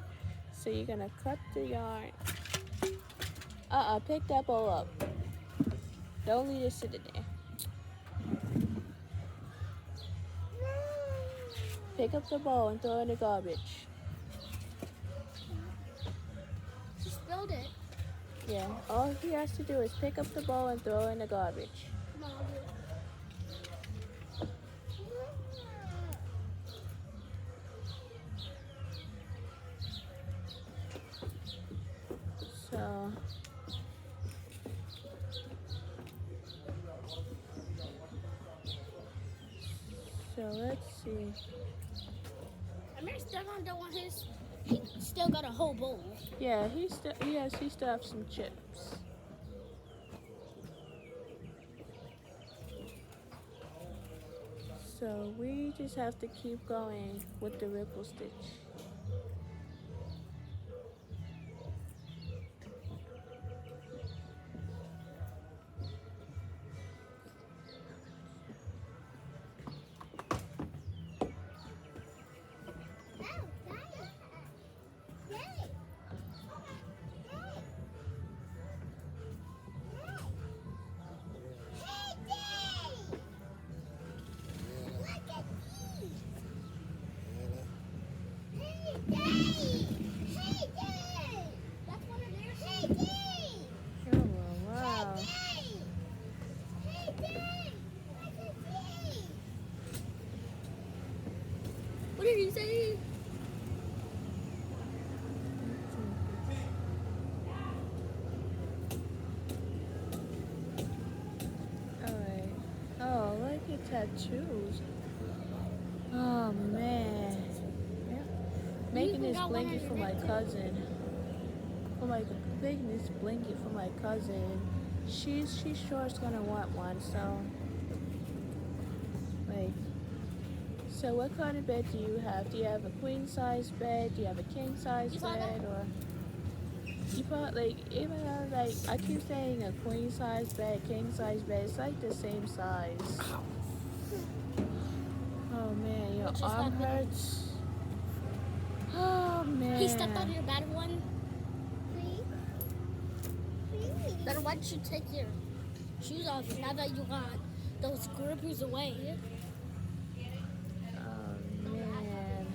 So you're gonna cut the yarn. Pick that bowl up. Don't leave it sitting there. Pick up the bowl and throw it in the garbage. She spilled it. Yeah, all he has to do is pick up the bowl and throw it in the garbage. Come on, I'll do it. So let's see. Amir's still on the one his. He still got a whole bowl. Yeah, he still has some chips. So we just have to keep going with the ripple stitch. What did he say? Alright. Oh, look at tattoos. Oh man. Making this blanket for my cousin. Making this blanket for my cousin. She's sure is gonna want one, so like, so what kind of bed do you have? Do you have a queen size bed? Do you have a king size bed? Or you put like, even though like I keep saying a queen size bed, king size bed, it's like the same size. Oh man, your arm hurts. Oh man. He stepped on your bad one. Then why don't you take your shoes off now that you got those grippers away? Oh man.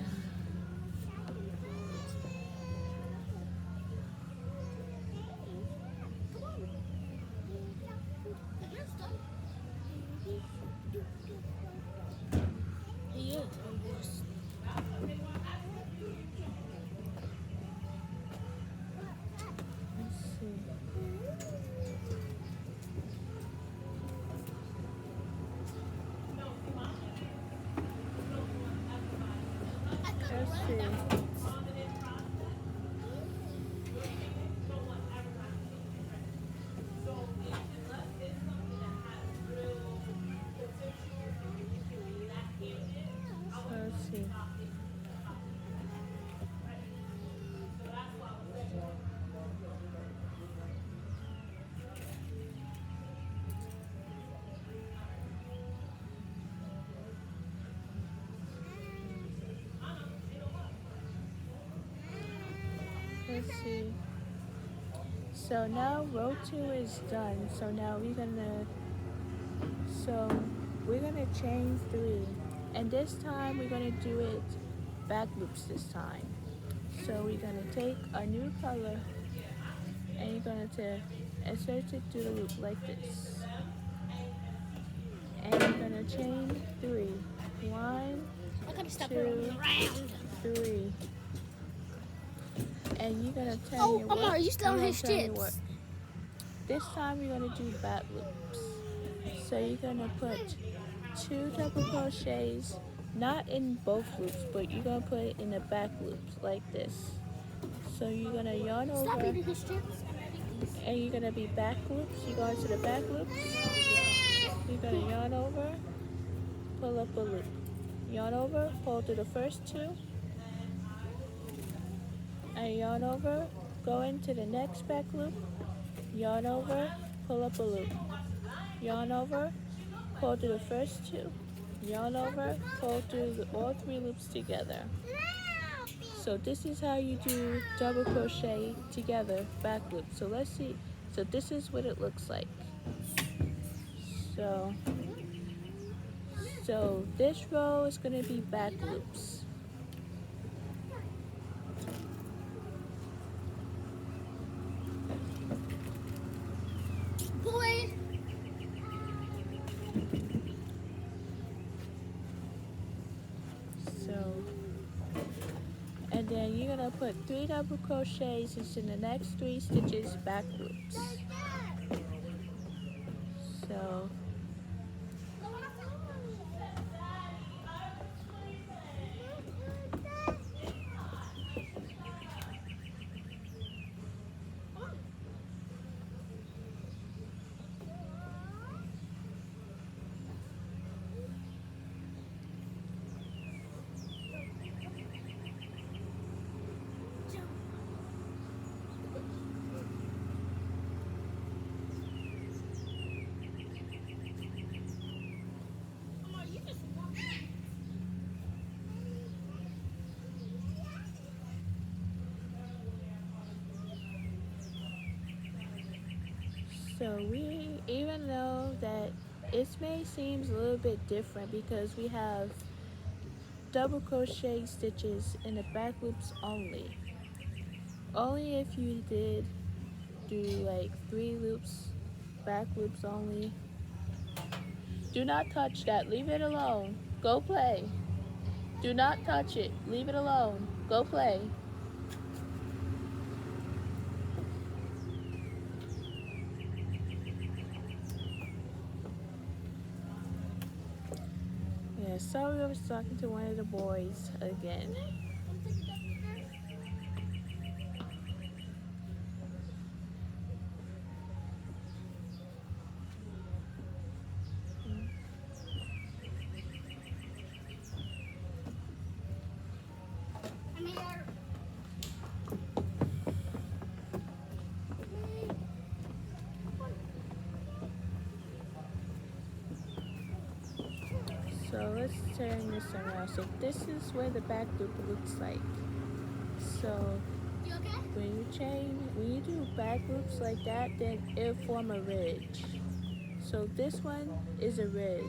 He is almost. Let's see. Let's see. Let's see. Let's see. So now row 2 is done. So now we're gonna chain 3, and this time we're gonna do it back loops this time. So we're gonna take a new color and you're gonna insert it through the loop like this, and you're gonna chain 3. 1, I gotta stop 2, around. 3. And you're gonna tell me what. Omar, you still on his chips? This time you're gonna do back loops. So you're gonna put 2 double crochets, not in both loops, but you're gonna put it in the back loops like this. So you're gonna yarn Stop over, eating his chips. and you're gonna be back loops. You go into the back loops. You're gonna yarn over, pull up a loop. Yarn over, pull through the first 2. And yarn over, go into the next back loop, yarn over, pull up a loop, yarn over, pull through the first 2, yarn over, pull through all 3 loops together. So this is how you do double crochet together back loop. So let's see. So this is what it looks like. So this row is going to be back loops. Boy. So, and then you're gonna put 3 double crochets into the next 3 stitches back loops. So, we, even though that it may seems a little bit different because we have double crochet stitches in the back loops only. Only if you did do like 3 loops, back loops only, Do not touch that. Leave it alone. Go play. Do not touch it. Leave it alone. Go play. Yeah, sorry I was talking to one of the boys again. So let's turn this around. So this is where the back loop looks like. So when you do back loops like that, then it'll form a ridge. So this one is a ridge.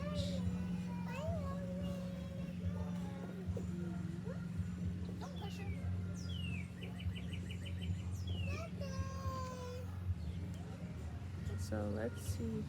So let's see.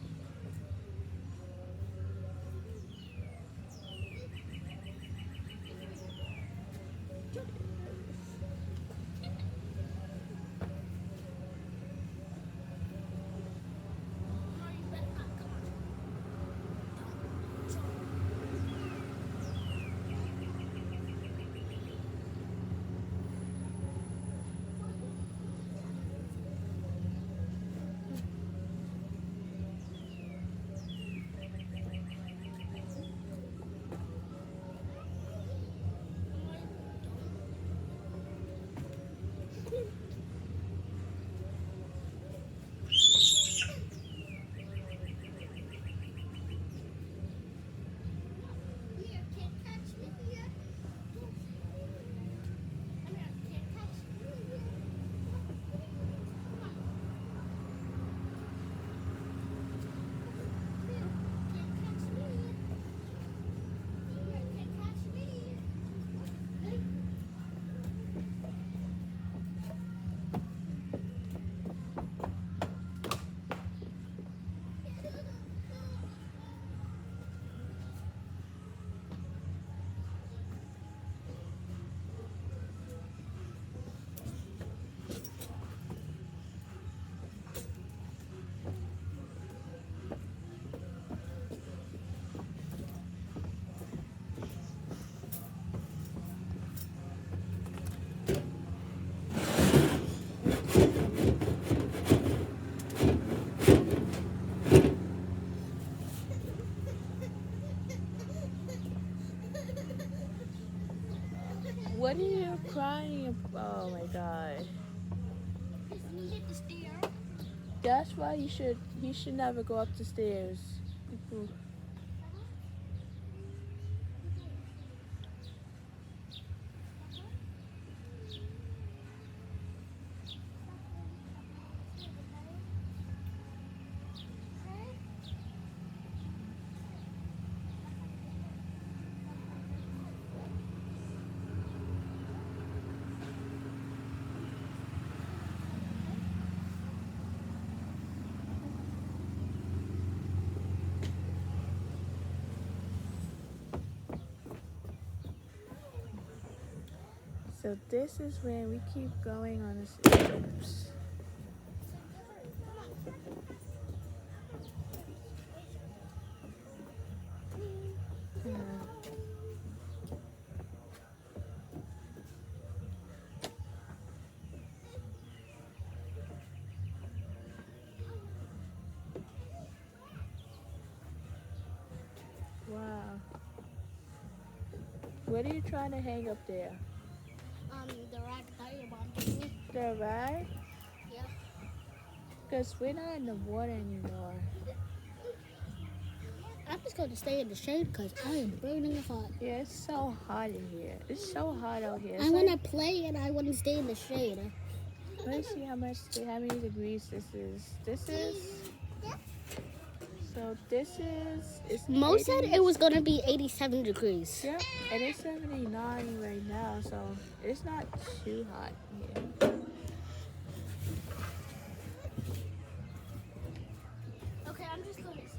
What are you crying about? Oh my god. That's why you should never go up the stairs. People. So this is when we keep going on the steps. Wow. What are you trying to hang up there? The rag that you're bonding. The rag? Yeah. Because we're not in the water anymore. I'm just going to stay in the shade because I am burning hot. Yeah, it's so hot in here. It's so hot out here. I want to play and I want to stay in the shade. Let's see how many degrees this is. So this is. It's Mo said 80s. it was going to be 87 degrees. Yep, and it's 79 right now, so it's not too hot here. Okay, I'm just going to see.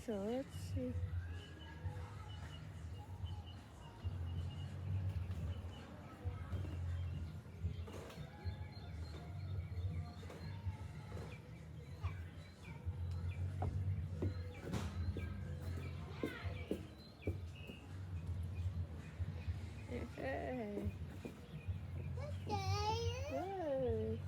So let's see. Hey. Good.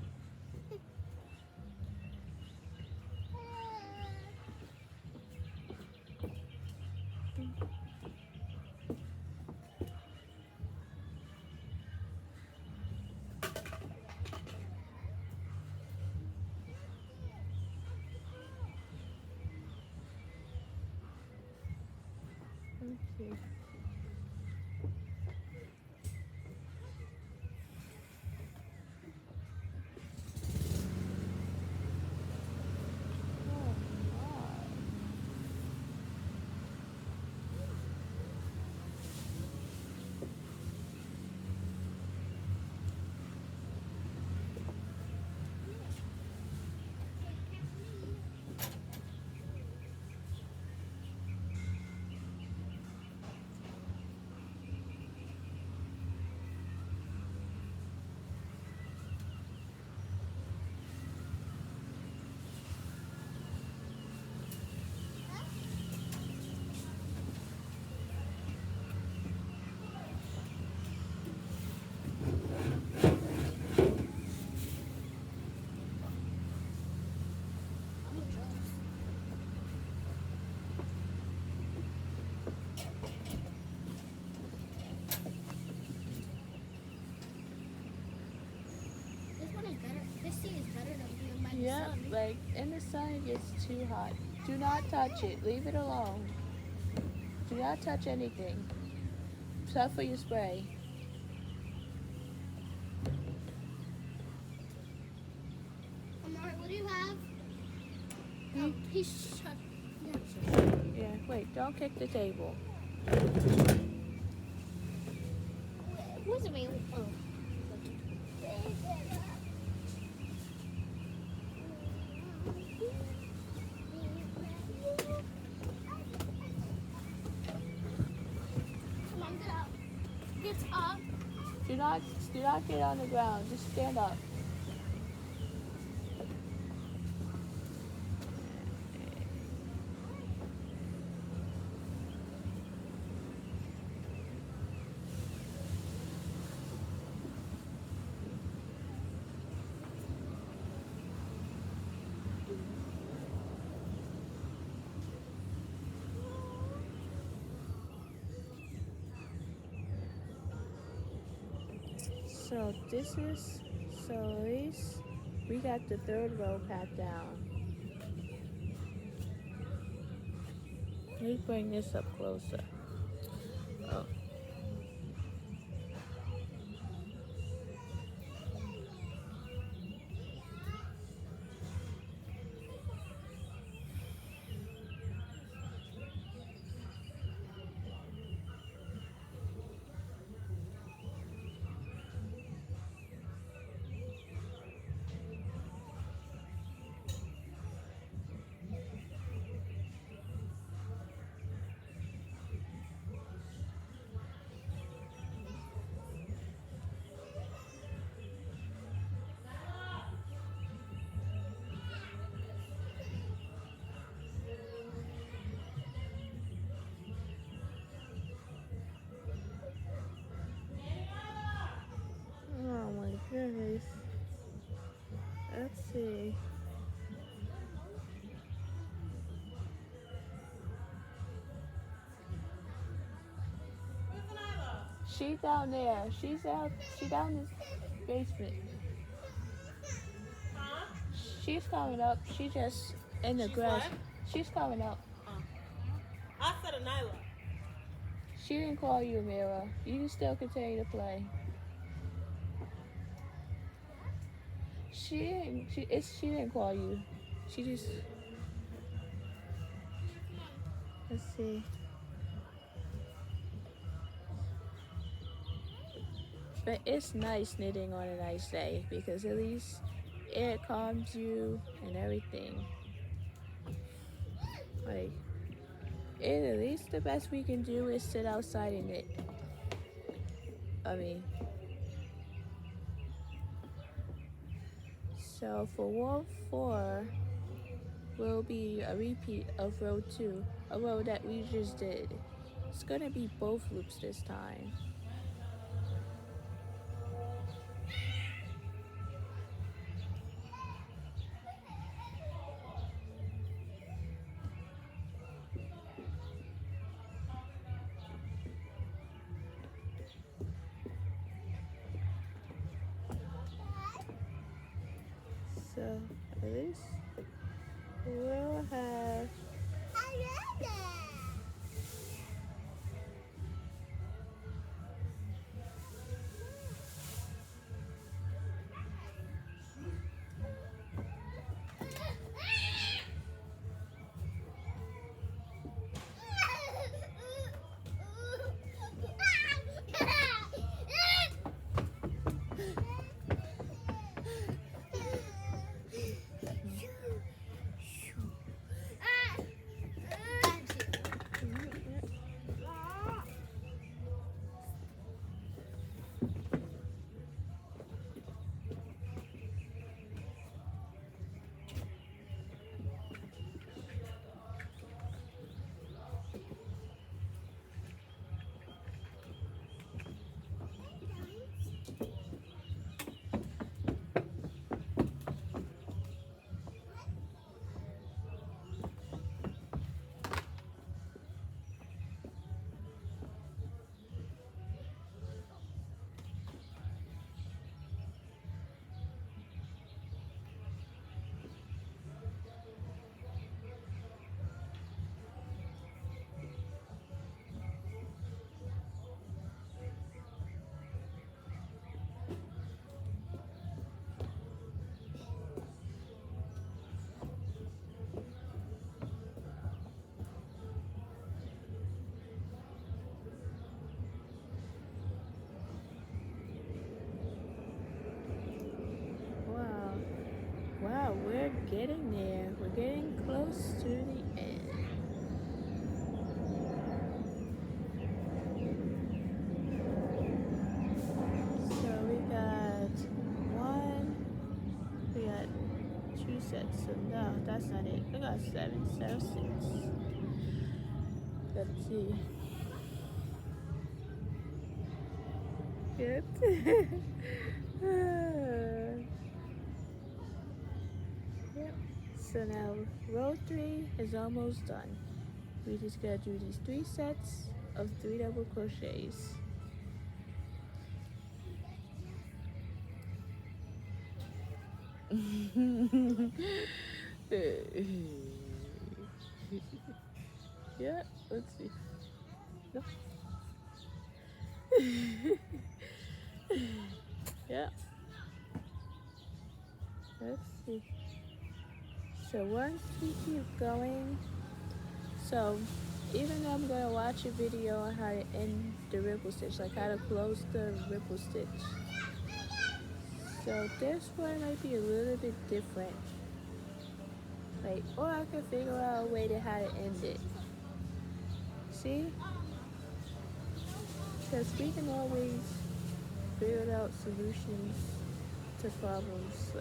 Okay. Oh, wow. This one is better. This seat is better than my Yeah, son. like in the sun it gets too hot. Do not touch it. Leave it alone. Do not touch anything. Except for your spray. Amari, what do you have? Oh, he's shut. Yeah, wait, don't kick the table. What's it mean? Oh. Come on, get up. Get up. Do not get on the ground. Just stand up. So at least we got the third row pat down. Let me bring this up closer. Oh. Oh my goodness. Let's see. She's down there. She's down this basement. Huh? She's coming up. She just in the She's grass. what? She's coming up. I said a Nyla. She didn't call you, Mira. You can still continue to play. She didn't call you. She just. Let's see. But it's nice knitting on a nice day because at least it calms you and everything. Like At least the best we can do is sit outside in it. So for row 4 will be a repeat of row 2, a row that we just did. It's gonna be both loops this time. So at least we'll have wow, we're getting there. We're getting close to the end. So we got 2 sets. So no, that's not it. We got 7, so 6. Let's see. Good. Yep. So now row 3 is almost done. We just gotta do these 3 sets of 3 double crochets. Yeah, let's see. No. Yeah. Let's see. So once we keep going, so even though I'm gonna watch a video on how to end the ripple stitch, like how to close the ripple stitch. So this one might be a little bit different. Like, or I could figure out a way to how to end it. See? Because we can always figure out solutions to problems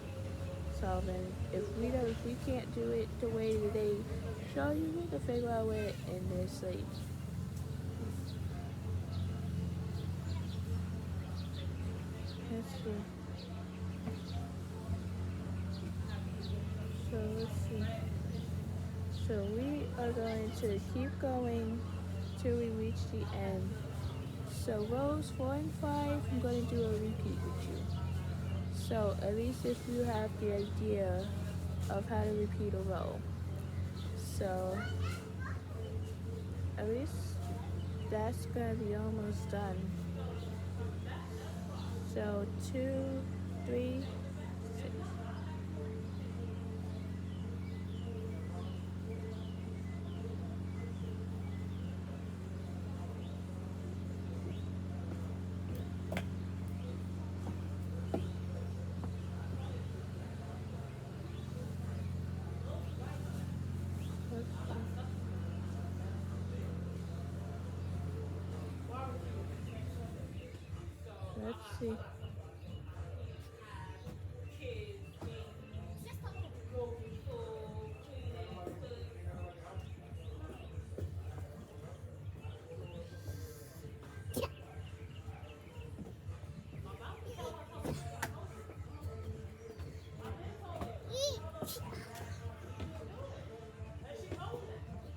solving. If we can't do it the way that they show you, we can figure out a way to end this. Like, that's true. So let's see. So we are going to keep going till we reach the end. So rows 4 and 5, I'm going to do a repeat with you. So at least if you have the idea of how to repeat a row. So at least that's going to be almost done. So 2, 3, 6. see.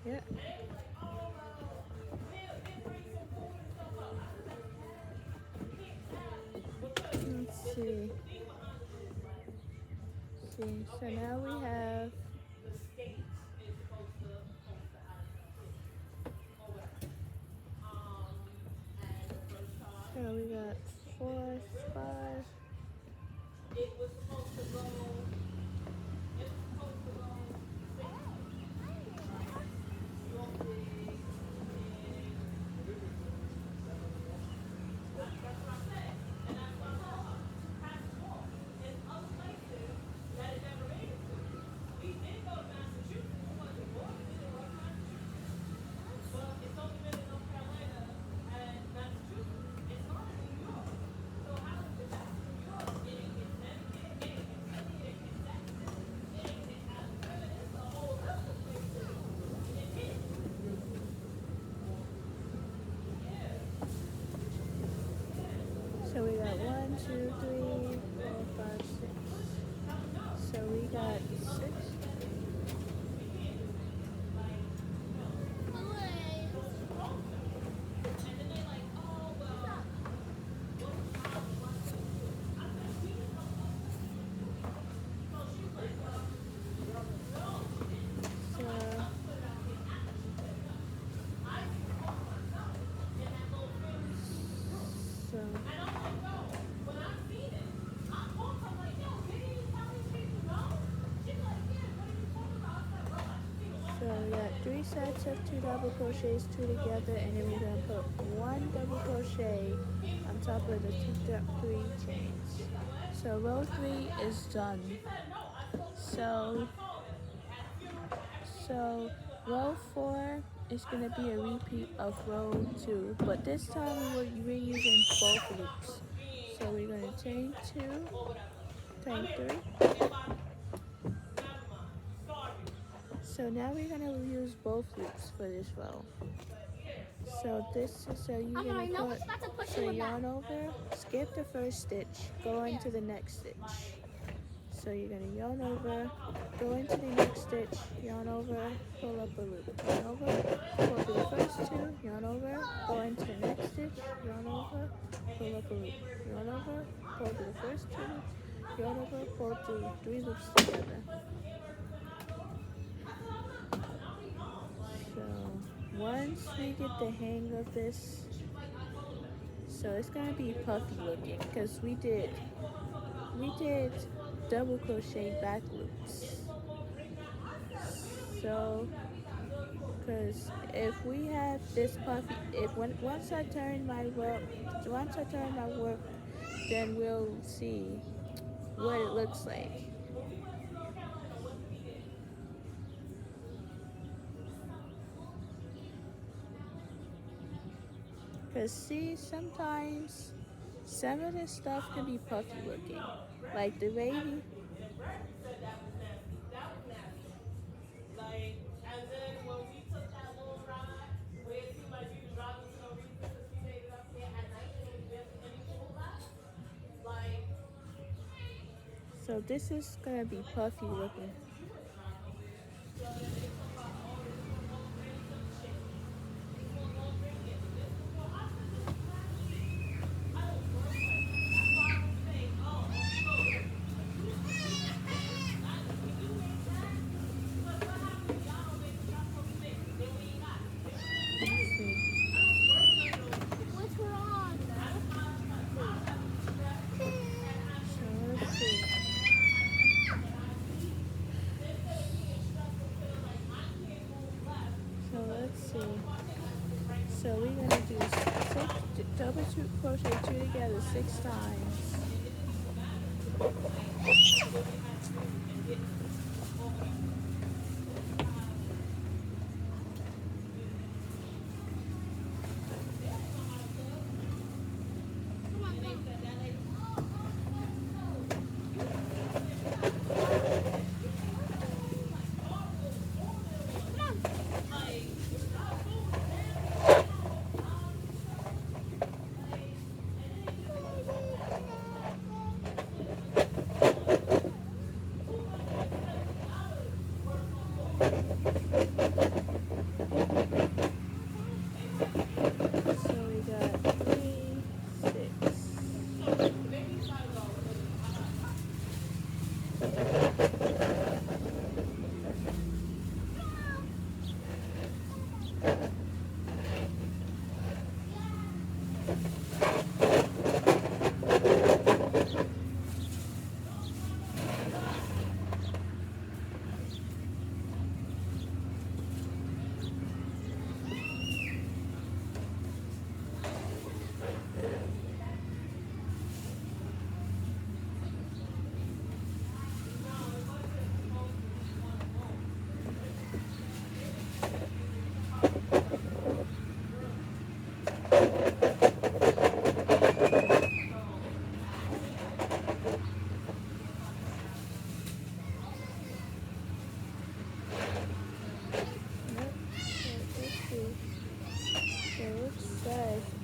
Yeah. Let's see. See. So now we have. So we got 4, 5. So we got 1, 2, 3, 4, 5, 6. So we got 6. So we got 3 sets of 2 double crochets, 2 together, and then we're gonna put 1 double crochet on top of the 3 chains. So row 3 is done. So row 4 is gonna be a repeat of row 2, but this time we're using both loops. So we're gonna chain 2, chain 3. So now we're gonna use both loops for this row. So you're gonna put yarn over, skip the first stitch, go into the next stitch. So you're gonna yarn over, go into the next stitch, yarn over, pull up a loop, yarn over, pull through the first 2, yarn over, go into the next stitch, yarn over, pull up a loop, yarn over, pull through the first 2, yarn over, pull through 3 loops together. So once we get the hang of this, so it's gonna be puffy looking because we did double crochet back loops. So because if we have this puffy, once I turn my work, then we'll see what it looks like. Because see, sometimes some of this stuff can be puffy looking. Like the baby. So this is going to be puffy looking. So we're going to do 6 double crochet 2 together 6 times.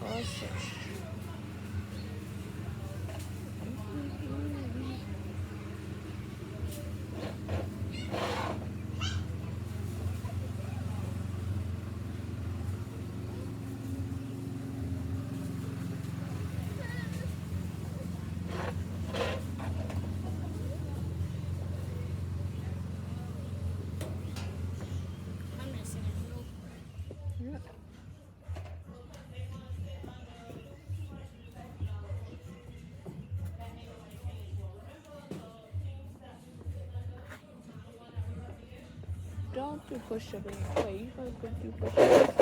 Awesome. I'm gonna sing it real quick. Yeah. Don't do push-up anymore. Wait, you gotta go do push-ups.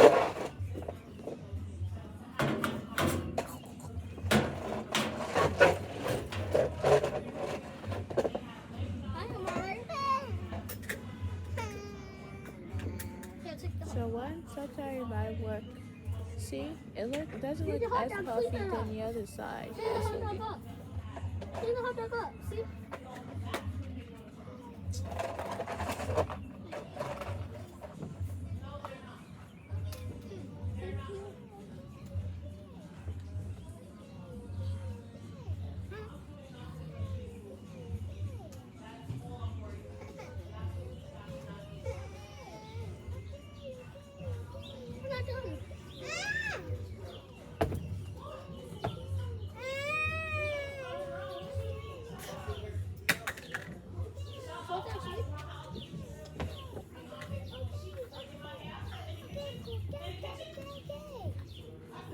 So one satire might work. See, it doesn't look as puffy than the other side. See? We're not done.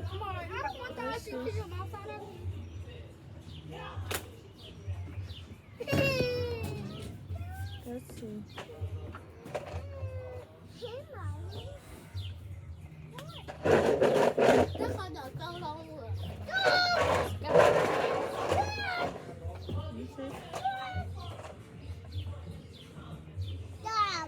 Come on, I don't want that to get your mouth out of Let's see. You see? Yeah.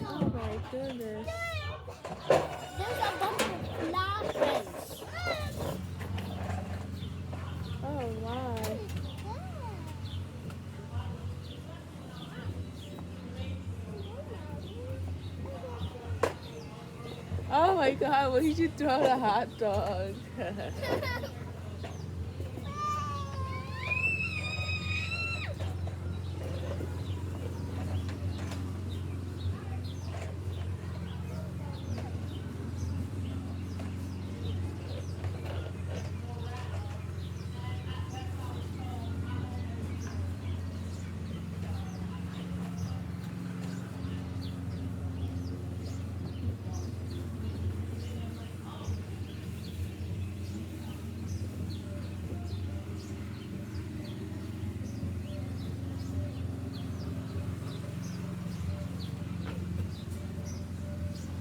Oh my goodness. There's a bunch of flashes. Oh my. Oh my god, what did you throw the hot dog?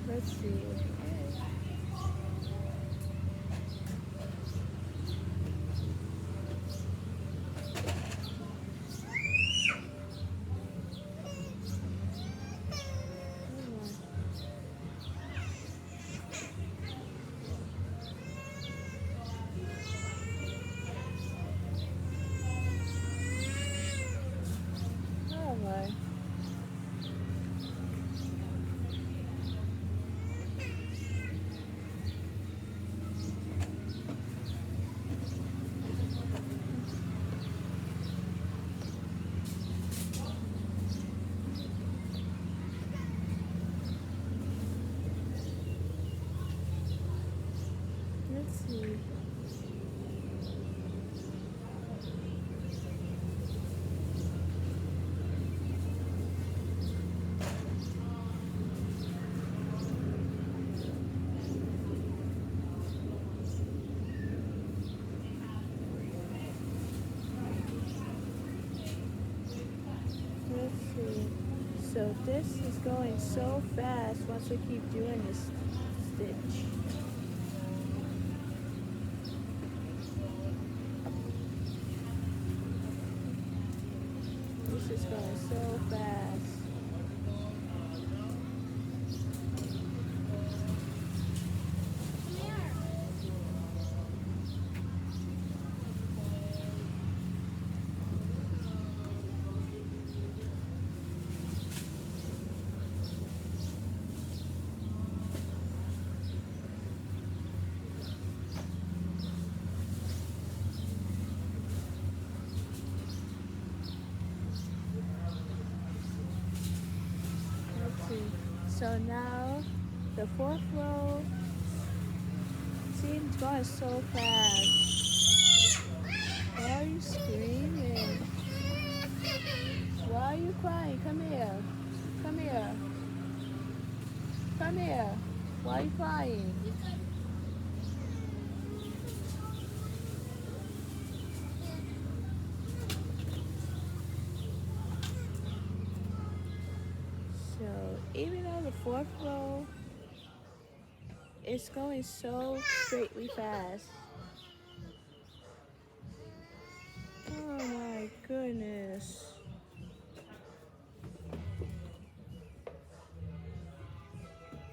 Let's see. Oh my. see. Let's see. So this is going so fast once we keep doing this stitch. This is going so fast. Let's see. So now the fourth row. See, it's going so fast. Why are you screaming? Why are you crying? Come here. Come here. Come here. Why are you crying? So even though the fourth row is going so straightly fast. Oh my goodness.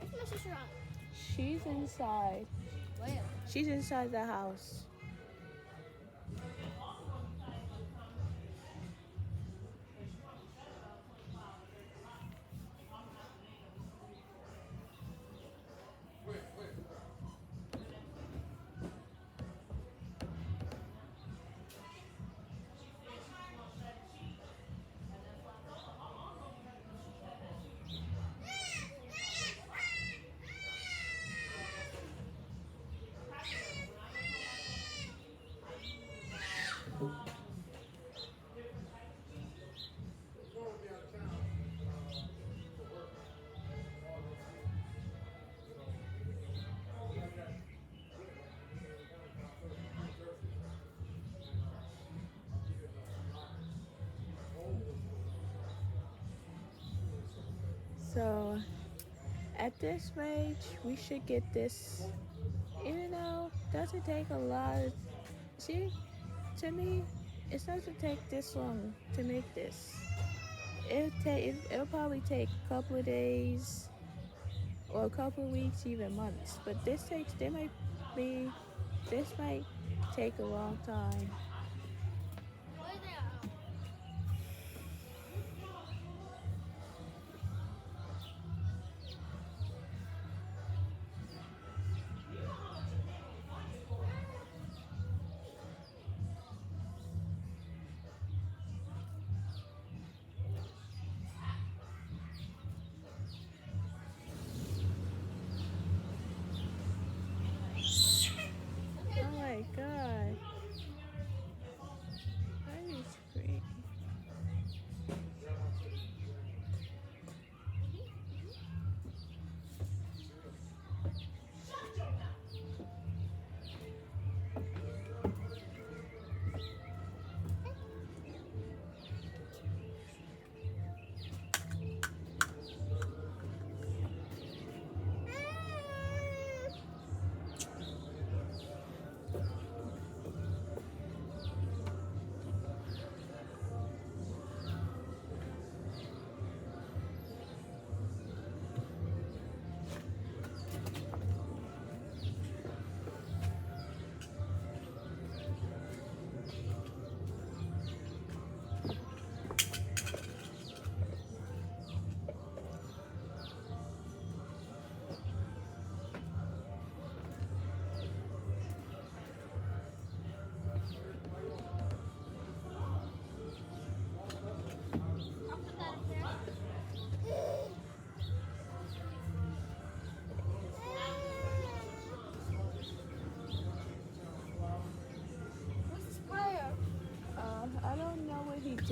Where's my sister at? She's inside. Where? She's inside the house. So at this range, we should get this. Even though it doesn't take a lot. See, to me, it doesn't take this long to make this. It'll probably take a couple of days or a couple of weeks, even months. But this might take a long time. Where they at? Oh my god.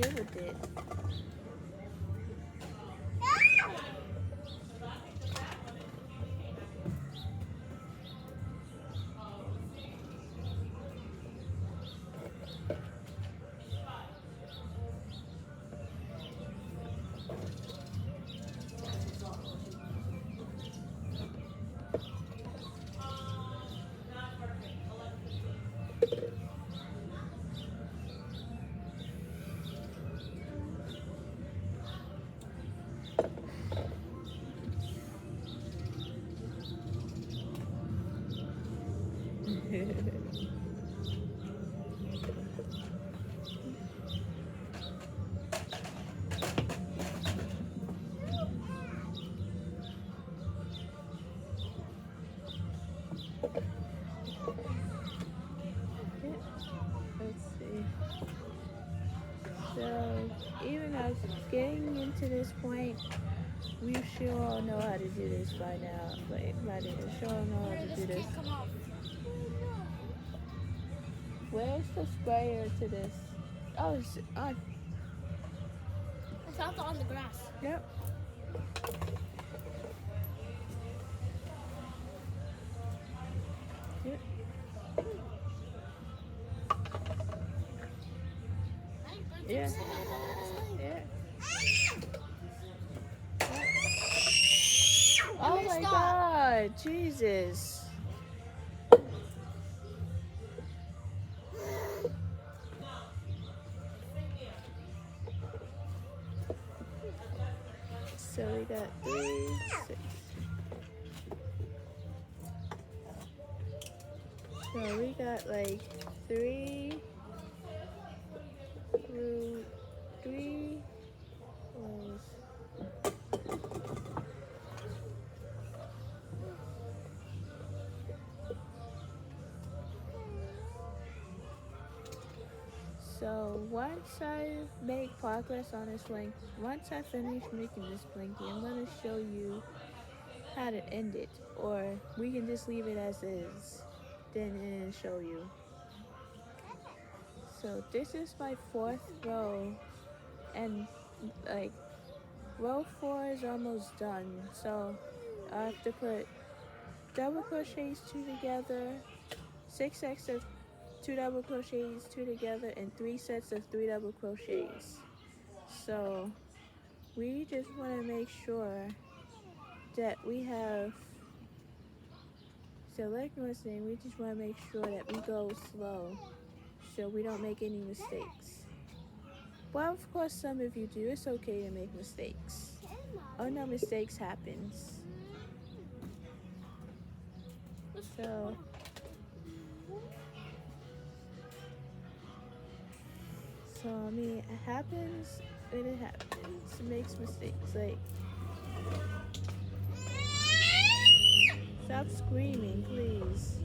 deal with it. Let's see. So, even us getting into this point, we sure all know how to do this by now. Like, by then, we sure all know how to do this. Come off. Where's the sprayer to this? Oh, it's on. It's out on the grass. Yep. Yep. Yeah. Yeah. Oh my God, Jesus. So we got 3, 6. So we got like 3 through 3 rows. So once I make progress on this blanket, once I finish making this blanket, I'm going to show you how to end it. Or we can just leave it as is, then show you. So this is my 4th row, and like row 4 is almost done. So I have to put double crochets 2 together, 6 sets of 2 double crochets 2 together, and 3 sets of 3 double crochets. So we just want to make sure that we have, so like I was saying, we just want to make sure that we go slow so we don't make any mistakes. Well, of course some of you do. It's okay to make mistakes. Oh no, mistakes happens. So I mean, it happens when it happens. It makes mistakes. Like, stop screaming, please.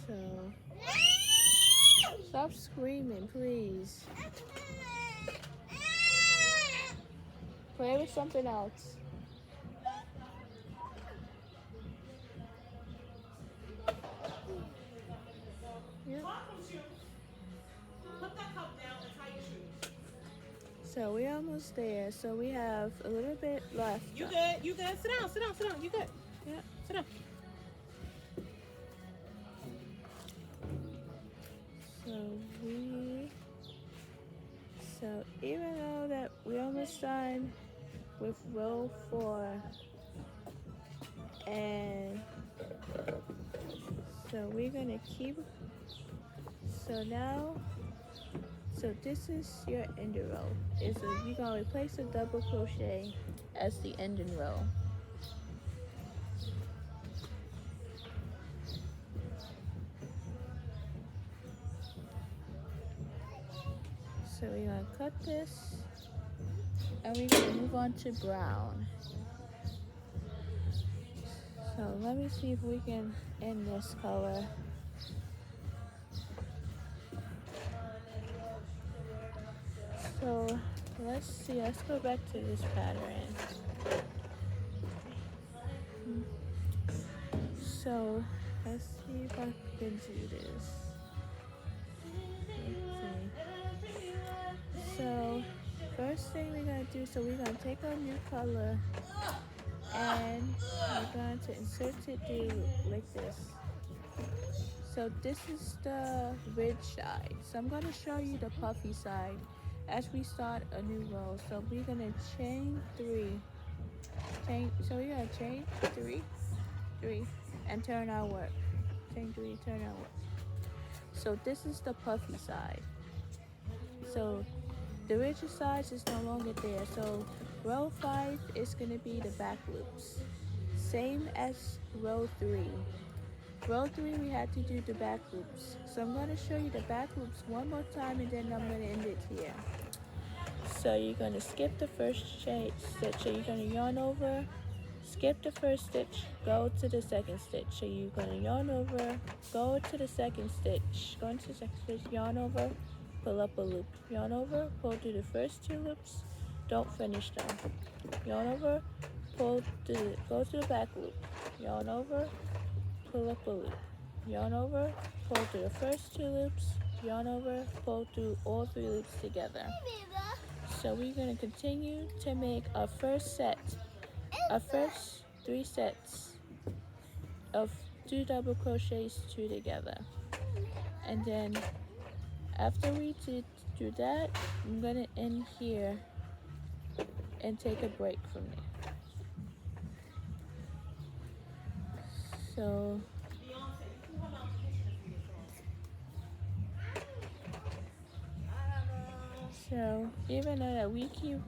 So, stop screaming, please. Play with something else. Yep. So we're almost there. So we have a little bit left. You good? You good? Sit down, sit down, sit down. You good? Yeah. Sit down. So even though that we're almost done with row 4, and so we're gonna keep, so now, so this is your ending row. You're gonna replace the double crochet as the ending row. So we're gonna cut this, and we're gonna move on to brown. So let me see if we can end this color. So let's see, let's go back to this pattern. So let's see if I can do this. Let's see. So first thing we're gonna do, so we're gonna take our new color and we're going to insert it through like this. So this is the ridge side. So I'm gonna show you the puffy side as we start a new row. So we're gonna chain 3. So we're gonna chain 3, 3, and turn our work. Chain 3, turn our work. So this is the puffy side. So the ridge side is no longer there. So row 5 is gonna be the back loops. Same as row 3. Row 3 we had to do the back loops. So I'm gonna show you the back loops one more time and then I'm gonna end it here. So you're gonna skip the first stitch. So you're gonna yarn over, skip the first stitch, go to the second stitch. So you're gonna yarn over, go to the second stitch, go into the second stitch, yarn over, pull up a loop, yarn over, pull through the first 2 loops, don't finish them. Yarn over, go to the back loop, yarn over, pull up a loop, yarn over, pull through the first 2 loops, yarn over, pull through all 3 loops together. So we're going to continue to make our first 3 sets of 2 double crochets 2 together. And then after we do that, I'm going to end here and take a break from there. So even though that we keep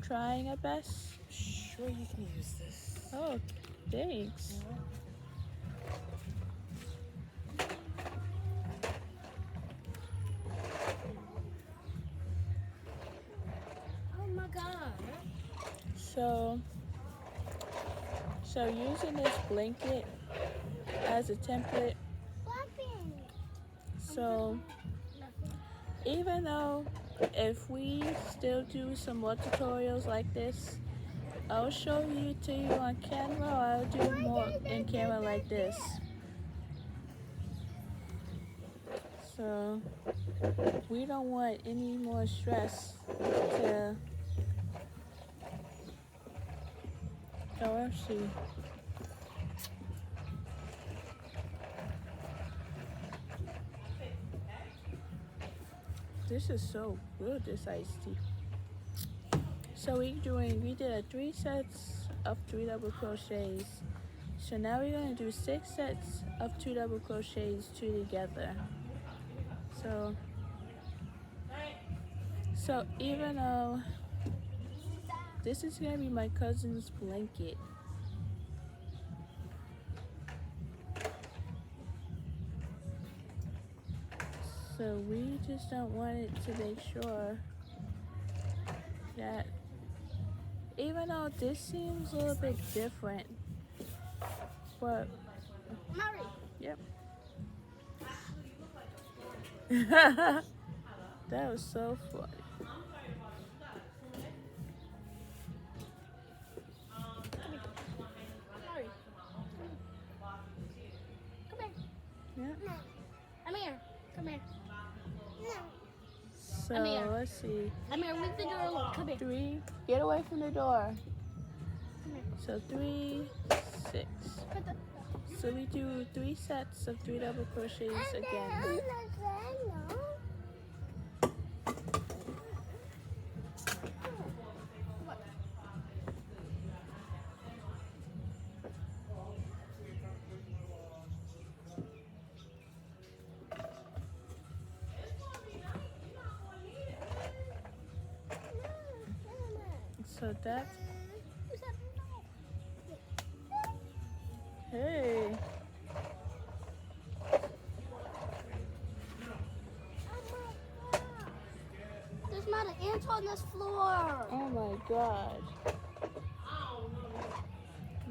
trying our best. Sure, you can use this. Oh, thanks. Oh my god. So using this blanket as a template. So even though if we still do some more tutorials like this, I'll show you to you on camera, or I'll do more in camera like this. So we don't want any more stress to let's see. This is so good, this iced tea. So we did 3 sets of 3 double crochets. So now we're gonna do 6 sets of 2 double crochets 2 together. So even though this is gonna be my cousin's blanket. So we just don't want it to make sure that even though this seems a little bit different, but yep. That was so funny. Yeah. Come here. Come here. So let's see. Come here, leave the door alone. Come here. 3. Get away from the door. Come here. So 3, 6. So we do 3 sets of 3 double crochets again. So that's, hey. There's not an ant on this floor. Oh my god.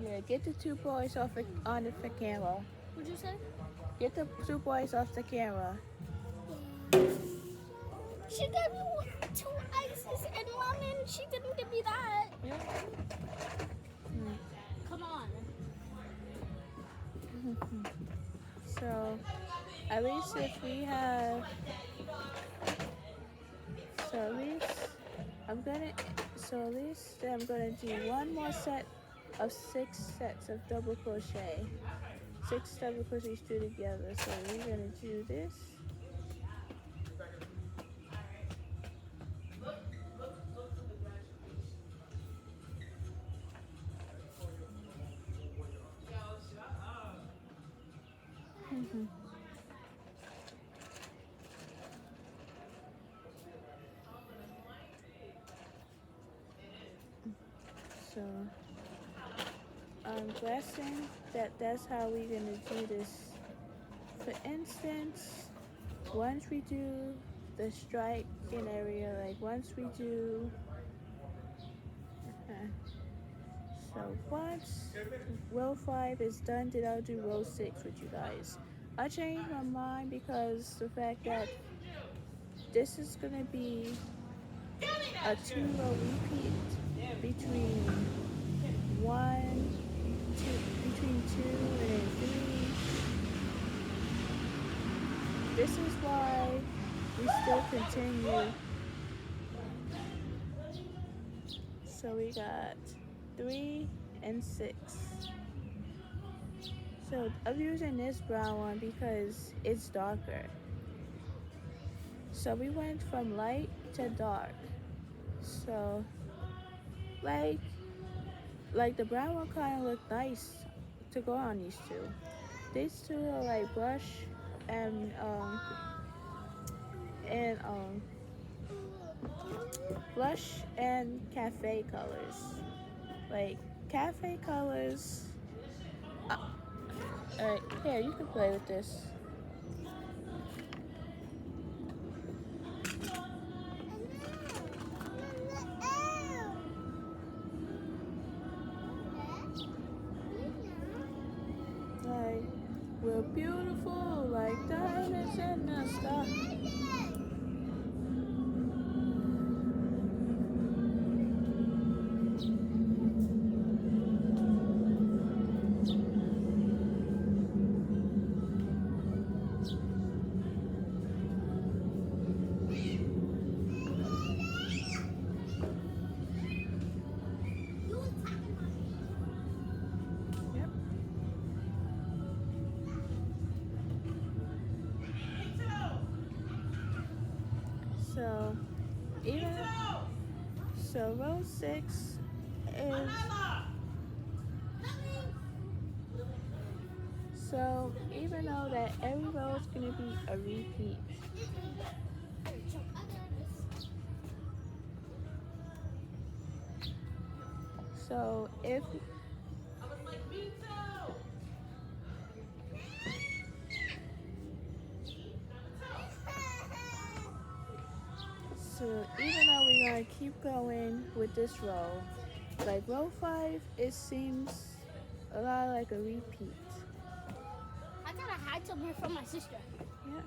Yeah, Yeah, get the two boys off on the camera. What'd you say? Get the two boys off the camera. She gave me 2 ices and lemon. She didn't give me that. Yeah. Come on. So, at least if we have, at least I'm gonna do one more set of 6 sets of double crochet. 6 double crochets together. So we're gonna do this. So I'm guessing that that's how we're gonna do this. For instance, once we do the striking area, like once we do, so once row 5 is done, then I'll do row 6 with you guys. I changed my mind because the fact that this is gonna be a 2-row repeat between 2 and then 3. This is why we still continue. So we got 3 and 6. So I'm using this brown one because it's darker. So we went from light to dark. So like the brown one kind of looked nice to go on these two. These two are like blush and blush and cafe colors. Like cafe colors. Alright, here you can play with this. Like we're beautiful like diamonds in the sky. So row 6 is so even though that every row is gonna be a repeat. So if even though we're gonna keep going with this row, like row 5, it seems a lot like a repeat. I gotta hide somewhere from my sister. Yeah.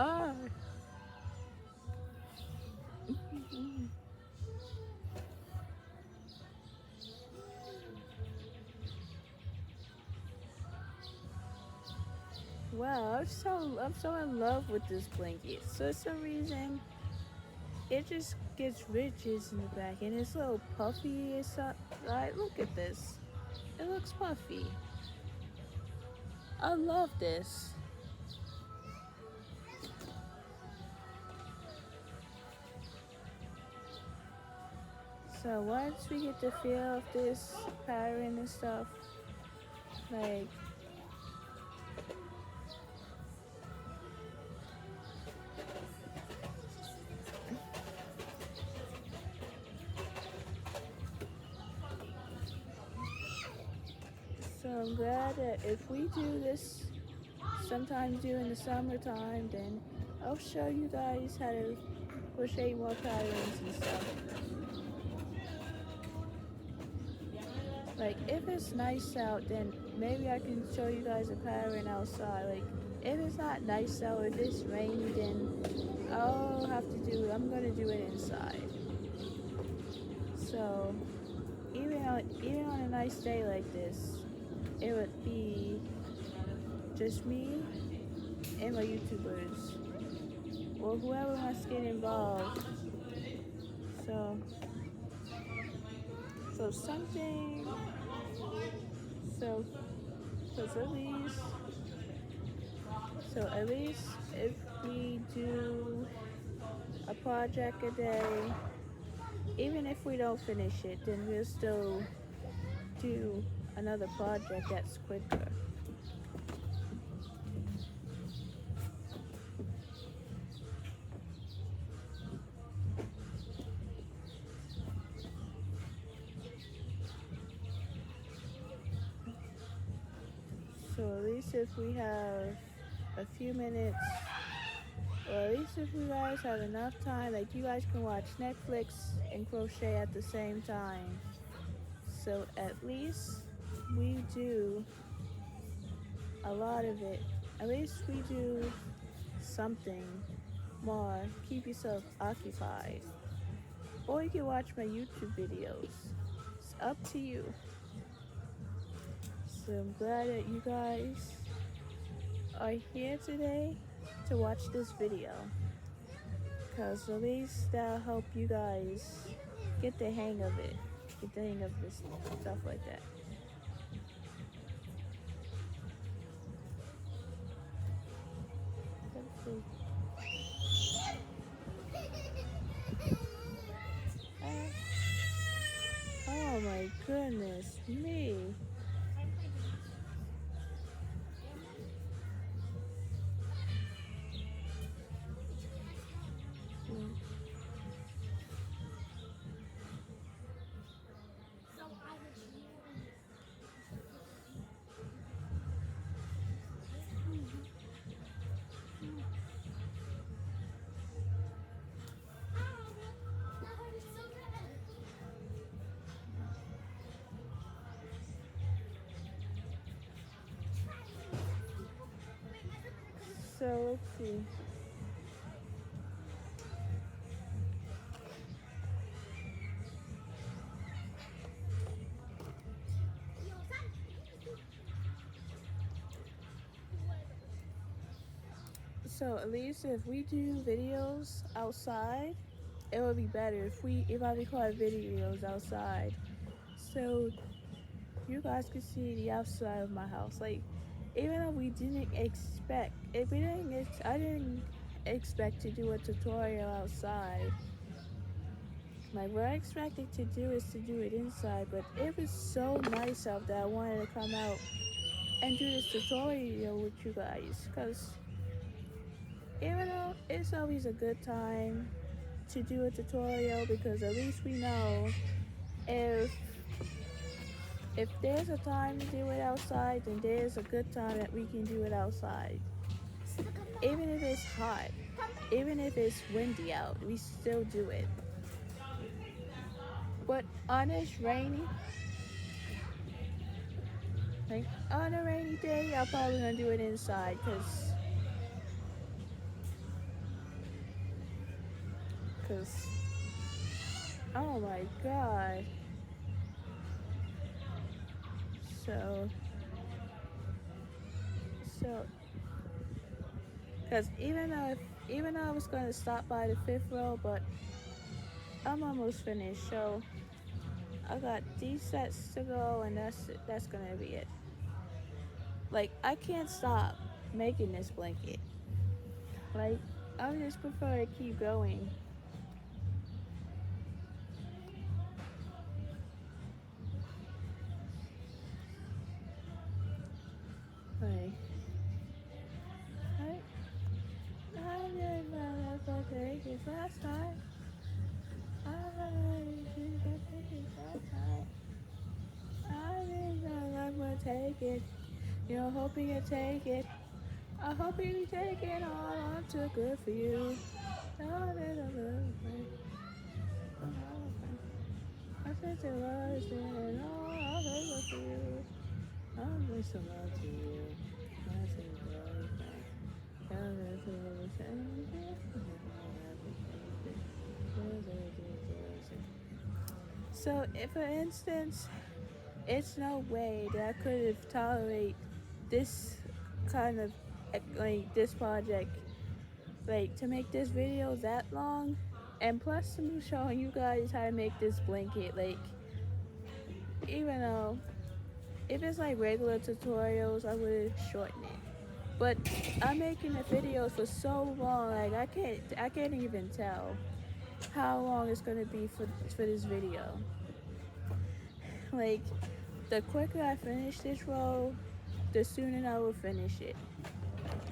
Ah. Wow, I'm so in love with this blanket. So for some reason, it just gets ridges in the back, and it's a little puffy. It's like, look at this. It looks puffy. I love this. So once we get the feel of this pattern and stuff, Like, so I'm glad that if we do this sometimes during the summertime, then I'll show you guys how to crochet more patterns and stuff. Like, if it's nice out, then maybe I can show you guys a pattern outside. Like, if it's not nice out, if it's rainy, then I'm gonna do it inside. So, even on a nice day like this, it would be just me and my YouTubers, or whoever wants to get involved. So something, so at least if we do a project a day, even if we don't finish it, then we'll still do another project that's quicker. So at least if we have a few minutes, or at least if you guys have enough time, like you guys can watch Netflix and crochet at the same time. So at least we do a lot of it. At least we do something more. Keep yourself occupied. Or you can watch my YouTube videos. It's up to you. So I'm glad that you guys are here today to watch this video. Because at least that'll help you guys get the hang of it. Get the hang of this stuff like that. Oh my goodness me. So let's see. So at least if we do videos outside, it would be better if I record videos outside, so you guys can see the outside of my house. Like, even though I didn't expect to do a tutorial outside. Like, what I expected to do is to do it inside, but it was so nice out that I wanted to come out and do this tutorial with you guys, because even though it's always a good time to do a tutorial, because at least we know if there's a time to do it outside, then there's a good time that we can do it outside. Even if it's hot, even if it's windy out, we still do it. But on a rainy day, I'm probably gonna do it inside, cause oh my god. So because even though I was gonna stop by the 5th row, but I'm almost finished. So I got these sets to go, and that's gonna be it. Like, I can't stop making this blanket. Like, I just prefer to keep going. pictures last night. I got pictures last night. I think I'm gonna take it. You're hoping you take it. I hope you take it all on too good for you. I said to love and all I'll good for you. I'll bring some love to you. I said so if for instance it's no way that I could have tolerate this kind of like this project, like to make this video that long, and plus I'm showing you guys how to make this blanket. Like even though if it's like regular tutorials I would shorten it, but I'm making the videos for so long, like I can't even tell how long it's gonna be for this video. Like the quicker I finish this row, the sooner I will finish it.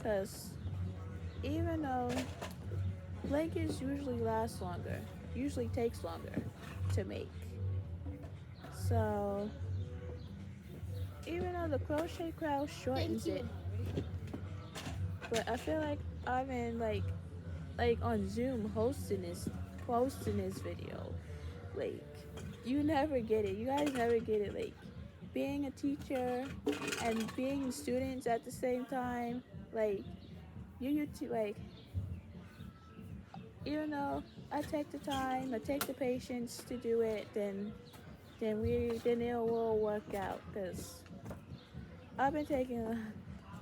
Cause even though blankets usually last longer, usually takes longer to make. So even though the crochet crowd shortens it, but I feel like I've been like on Zoom hosting this video. Like you never get it. You guys never get it. Like being a teacher and being students at the same time. Like like even though I take the time, I take the patience to do it, then it will work out. Cause I've been taking a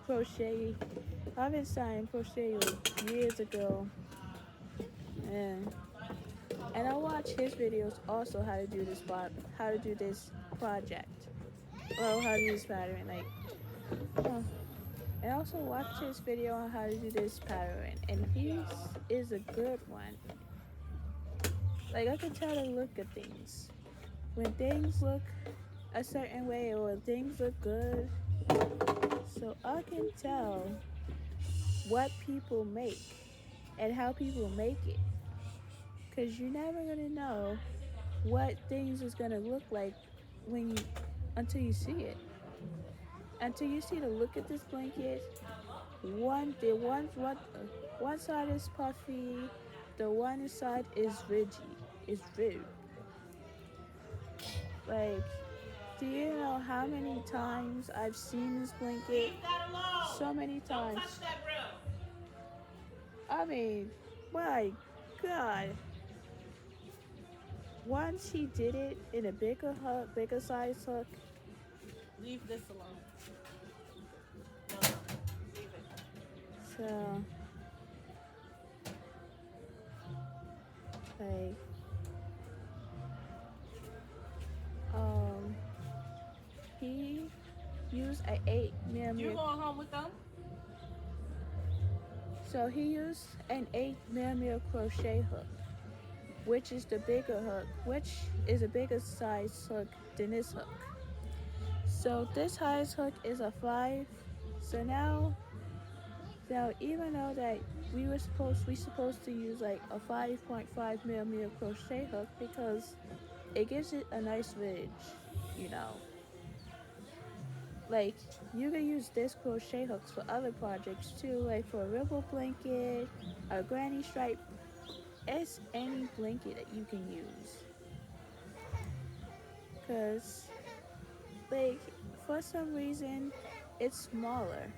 crochet. I've been starting crochet like years ago, and I watch his videos also how to do this project, or how to do this pattern. Like, and I also watch his video on how to do this pattern, and he is a good one. Like I can tell the look of things. When things look a certain way or things look good, so I can tell what people make and how people make it. Cause you're never gonna know what things is gonna look like until you see it. Until you see the look at this blanket, one side is puffy, the one side is rigid. Like, do you know how many times I've seen this blanket? So many times. I mean, my God. Once he did it in a bigger size hook. Leave this alone. Leave it. So, like, he used an 8mm. You going home with them? So he used an 8mm crochet hook, which is the bigger hook, which is a bigger size hook than this hook. So this highest hook is a 5. So now even though that we supposed to use like a 5.5mm crochet hook because it gives it a nice ridge, you know. Like you can use this crochet hooks for other projects too, like for a ripple blanket, a granny stripe. It's any blanket that you can use. Cause like for some reason it's smaller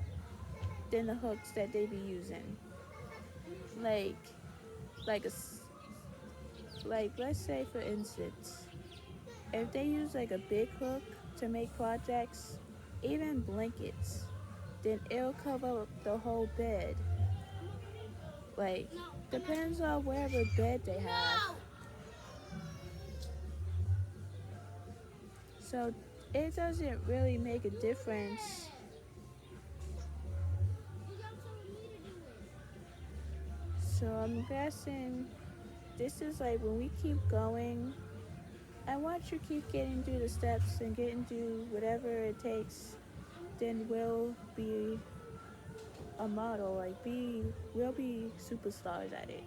than the hooks that they be using. Like let's say for instance, if they use like a big hook to make projects, even blankets, then it'll cover up the whole bed. Like depends on wherever bed they have. So it doesn't really make a difference. So I'm guessing this is like when we keep going, and once you keep getting through the steps and getting through whatever it takes, then we'll be a model, like we'll be superstars at it.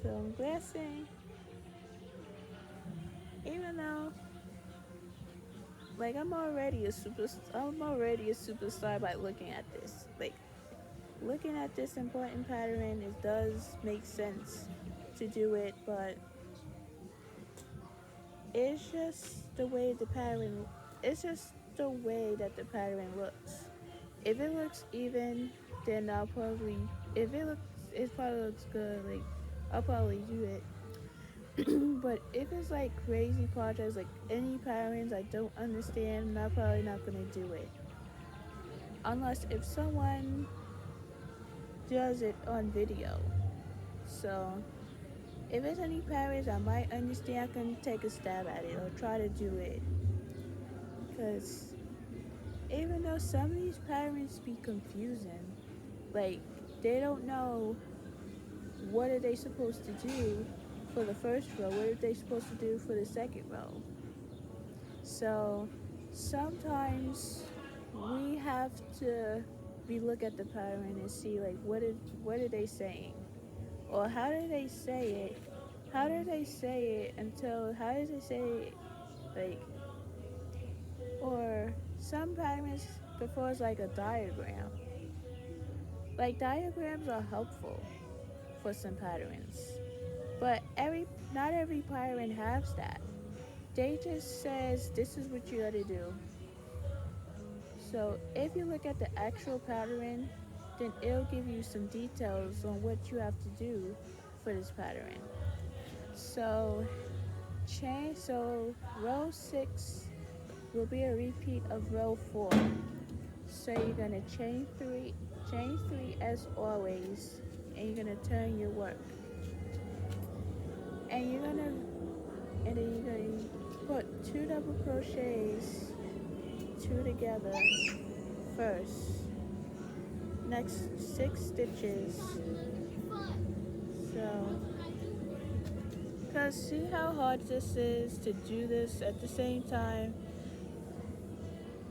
So I'm guessing, even though, like, I'm already a superstar by looking at this. Like, looking at this important pattern, it does make sense to do it, but it's just the way the pattern. It's just the way that the pattern looks. If it looks even, then I'll probably. If it probably looks good. Like, I'll probably do it. But if it's like crazy projects, like any patterns I don't understand, I'm probably not gonna do it. Unless if someone does it on video. So if it's any patterns I might understand, I can take a stab at it or try to do it. Cause even though some of these patterns be confusing, like they don't know what are they supposed to do for the first row, what are they supposed to do for the second row. So sometimes we have to look at the pattern and see like what are they saying, or how do they say it? How do they say it until how does it say it, like, or some patterns before it's like a diagram. Like diagrams are helpful for some patterns, but not every pattern has that. They just says this is what you gotta do. So if you look at the actual pattern, then it'll give you some details on what you have to do for this pattern. So row 6 will be a repeat of row 4. So you're gonna chain 3 as always, and you're gonna turn your work. And then you're gonna put 2 double crochets, 2 together first. Next 6 stitches. So, cause see how hard this is to do this at the same time.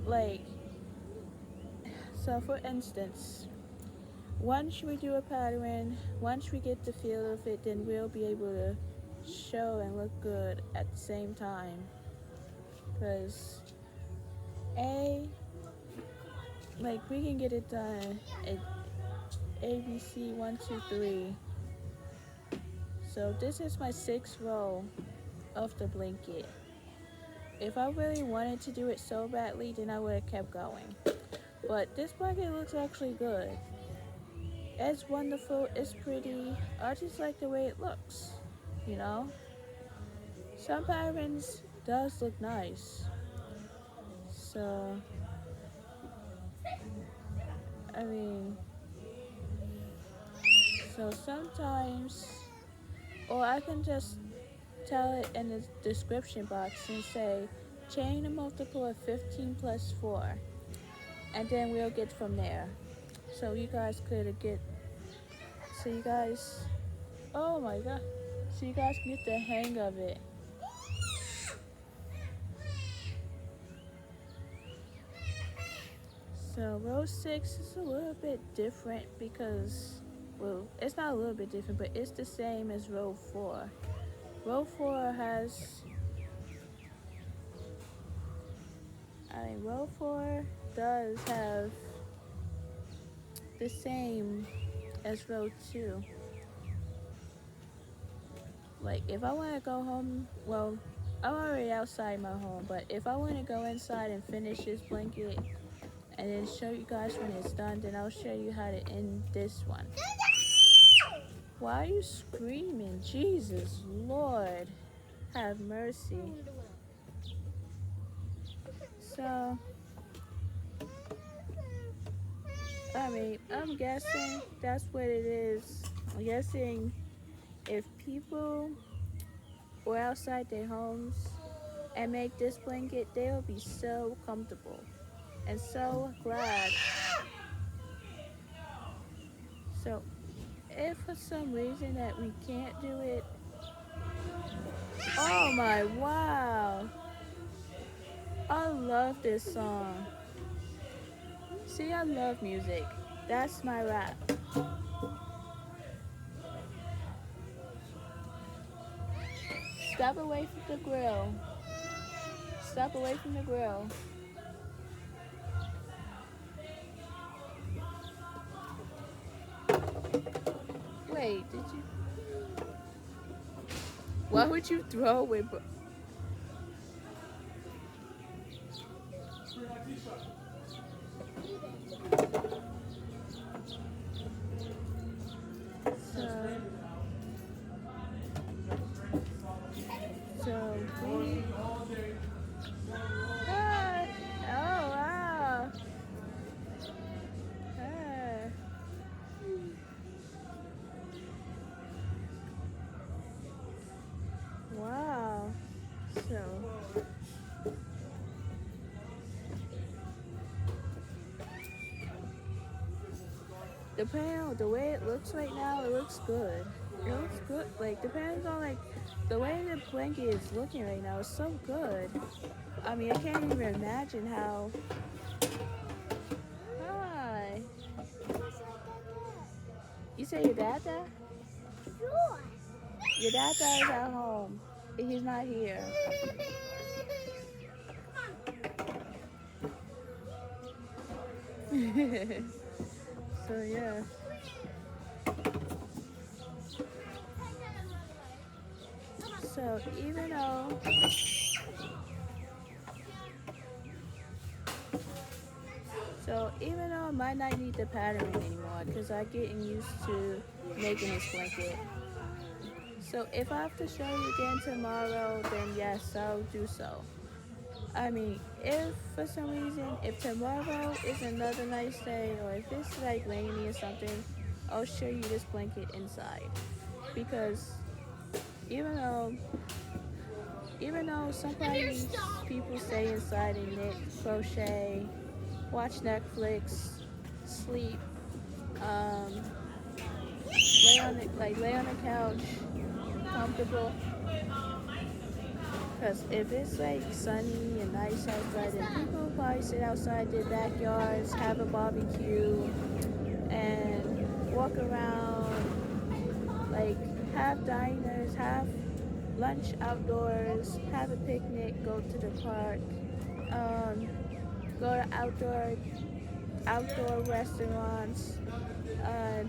Like, so for instance, once we do a pattern, once we get the feel of it, then we'll be able to show and look good at the same time. Cause like we can get it done at ABC 1, 2, 3. So this is my 6th row of the blanket. If I really wanted to do it so badly, then I would have kept going. But this blanket looks actually good. It's wonderful, it's pretty. I just like the way it looks, you know? Some patterns does look nice. So, I mean, so sometimes, or I can just tell it in the description box and say, chain a multiple of 15 plus 4. And then we'll get from there. So you guys oh my god. So you guys can get the hang of it. So row 6 is a little bit different because, well, it's not a little bit different, but it's the same as row 4. Row 4 does have the same as row 2. Like, if I want to go home, well, I'm already outside my home, but if I want to go inside and finish this blanket and then show you guys when it's done, then I'll show you how to end this one. Why are you screaming? Jesus, Lord, have mercy. So, I mean, I'm guessing that's what it is. I'm guessing if people were outside their homes and make this blanket, they will be so comfortable and so glad. So, if for some reason that we can't do it, oh my, wow. I love this song. See, I love music. That's my rap. Step away from the grill. Step away from the grill. Wait, did you? Why would you throw it? So we. Ah, oh wow. Ah. Wow. So. Depending on the way it looks right now, it looks good. It looks good. Like depends on like the way the blanket is looking right now. It's so good. I mean, I can't even imagine how. Hi. You say your dad there? Sure. Your dad is at home. He's not here. So yeah. So even though I might not need the patterning anymore because I'm getting used to making this blanket. So if I have to show you again tomorrow, then yes, I'll do so. I mean, if for some reason, if tomorrow is another nice day or if it's like rainy or something, I'll show you this blanket inside. Because even though sometimes people stay inside and knit, crochet, watch Netflix, sleep, lay on the couch, comfortable. Because if it's like sunny and nice outside, then people will probably sit outside their backyards, have a barbecue, and walk around, like have diners, have lunch outdoors, have a picnic, go to the park, go to outdoor restaurants.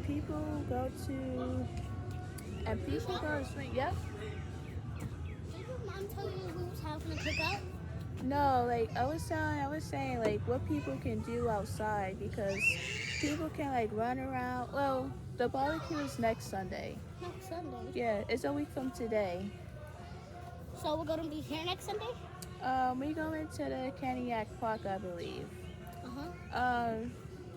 People go to swing. Yep. Did your mom tell you who's having a cookout? No, like I was saying like what people can do outside because people can like run around. Well, the barbecue is next Sunday. Next Sunday. Yeah, it's a week from today. So we're gonna be here next Sunday? We go into the Caniac Park, I believe. Uh-huh.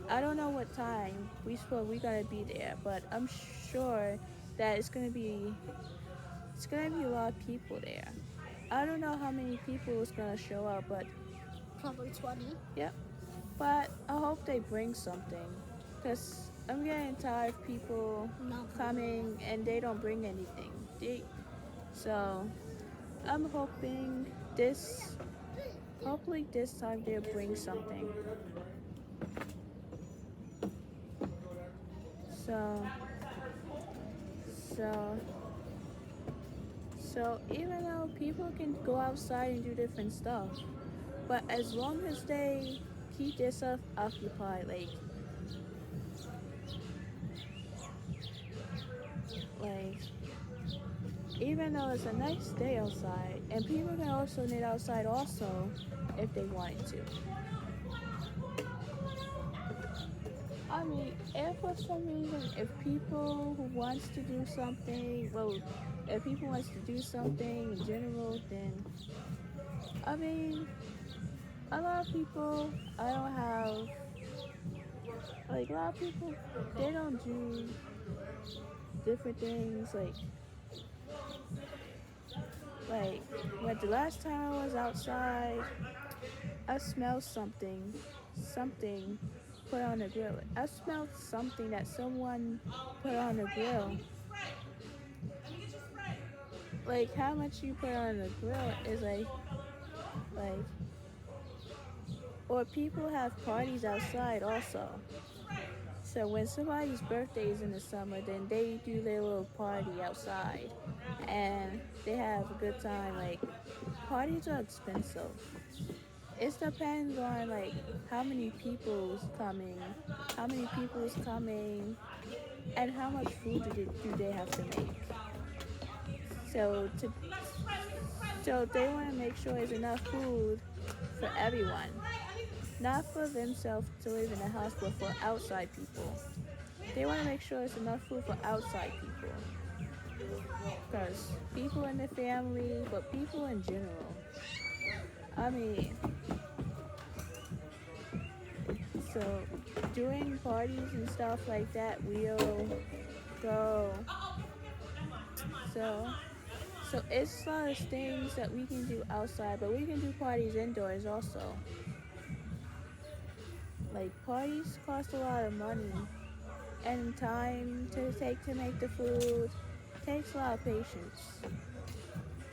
I don't know what time we gotta be there, but I'm sure that it's gonna be a lot of people there. I don't know how many people is gonna show up, but Probably 20. yep. But I hope they bring something, cause I'm getting tired of people coming and they don't bring anything. So I'm hoping hopefully this time they'll bring something. So even though people can go outside and do different stuff, but as long as they keep themselves occupied, like even though it's a nice day outside, and people can also knit outside also if they wanted to. I mean, if for some reason, if people who wants to do something, if people wants to do something in general, then I mean, a lot of people, a lot of people, they don't do different things, when the last time I was outside, I smelled something put on the grill. I smelled something that someone put on the grill. Like how much you put on the grill is like, or people have parties outside also. So when somebody's birthday is in the summer, then they do their little party outside, and they have a good time. Like, parties are expensive. It depends on like how many people's coming, and how much food do they have to make. So to so they want to make sure there's enough food for everyone, not for themselves to live in a house, but for outside people. They want to make sure there's enough food for outside people, because people in the family, but people in general. I mean, so during parties and stuff like that, we'll go. So, so it's a lot of things that we can do outside, but we can do parties indoors also. Like, parties cost a lot of money and time to take to make the food. Takes a lot of patience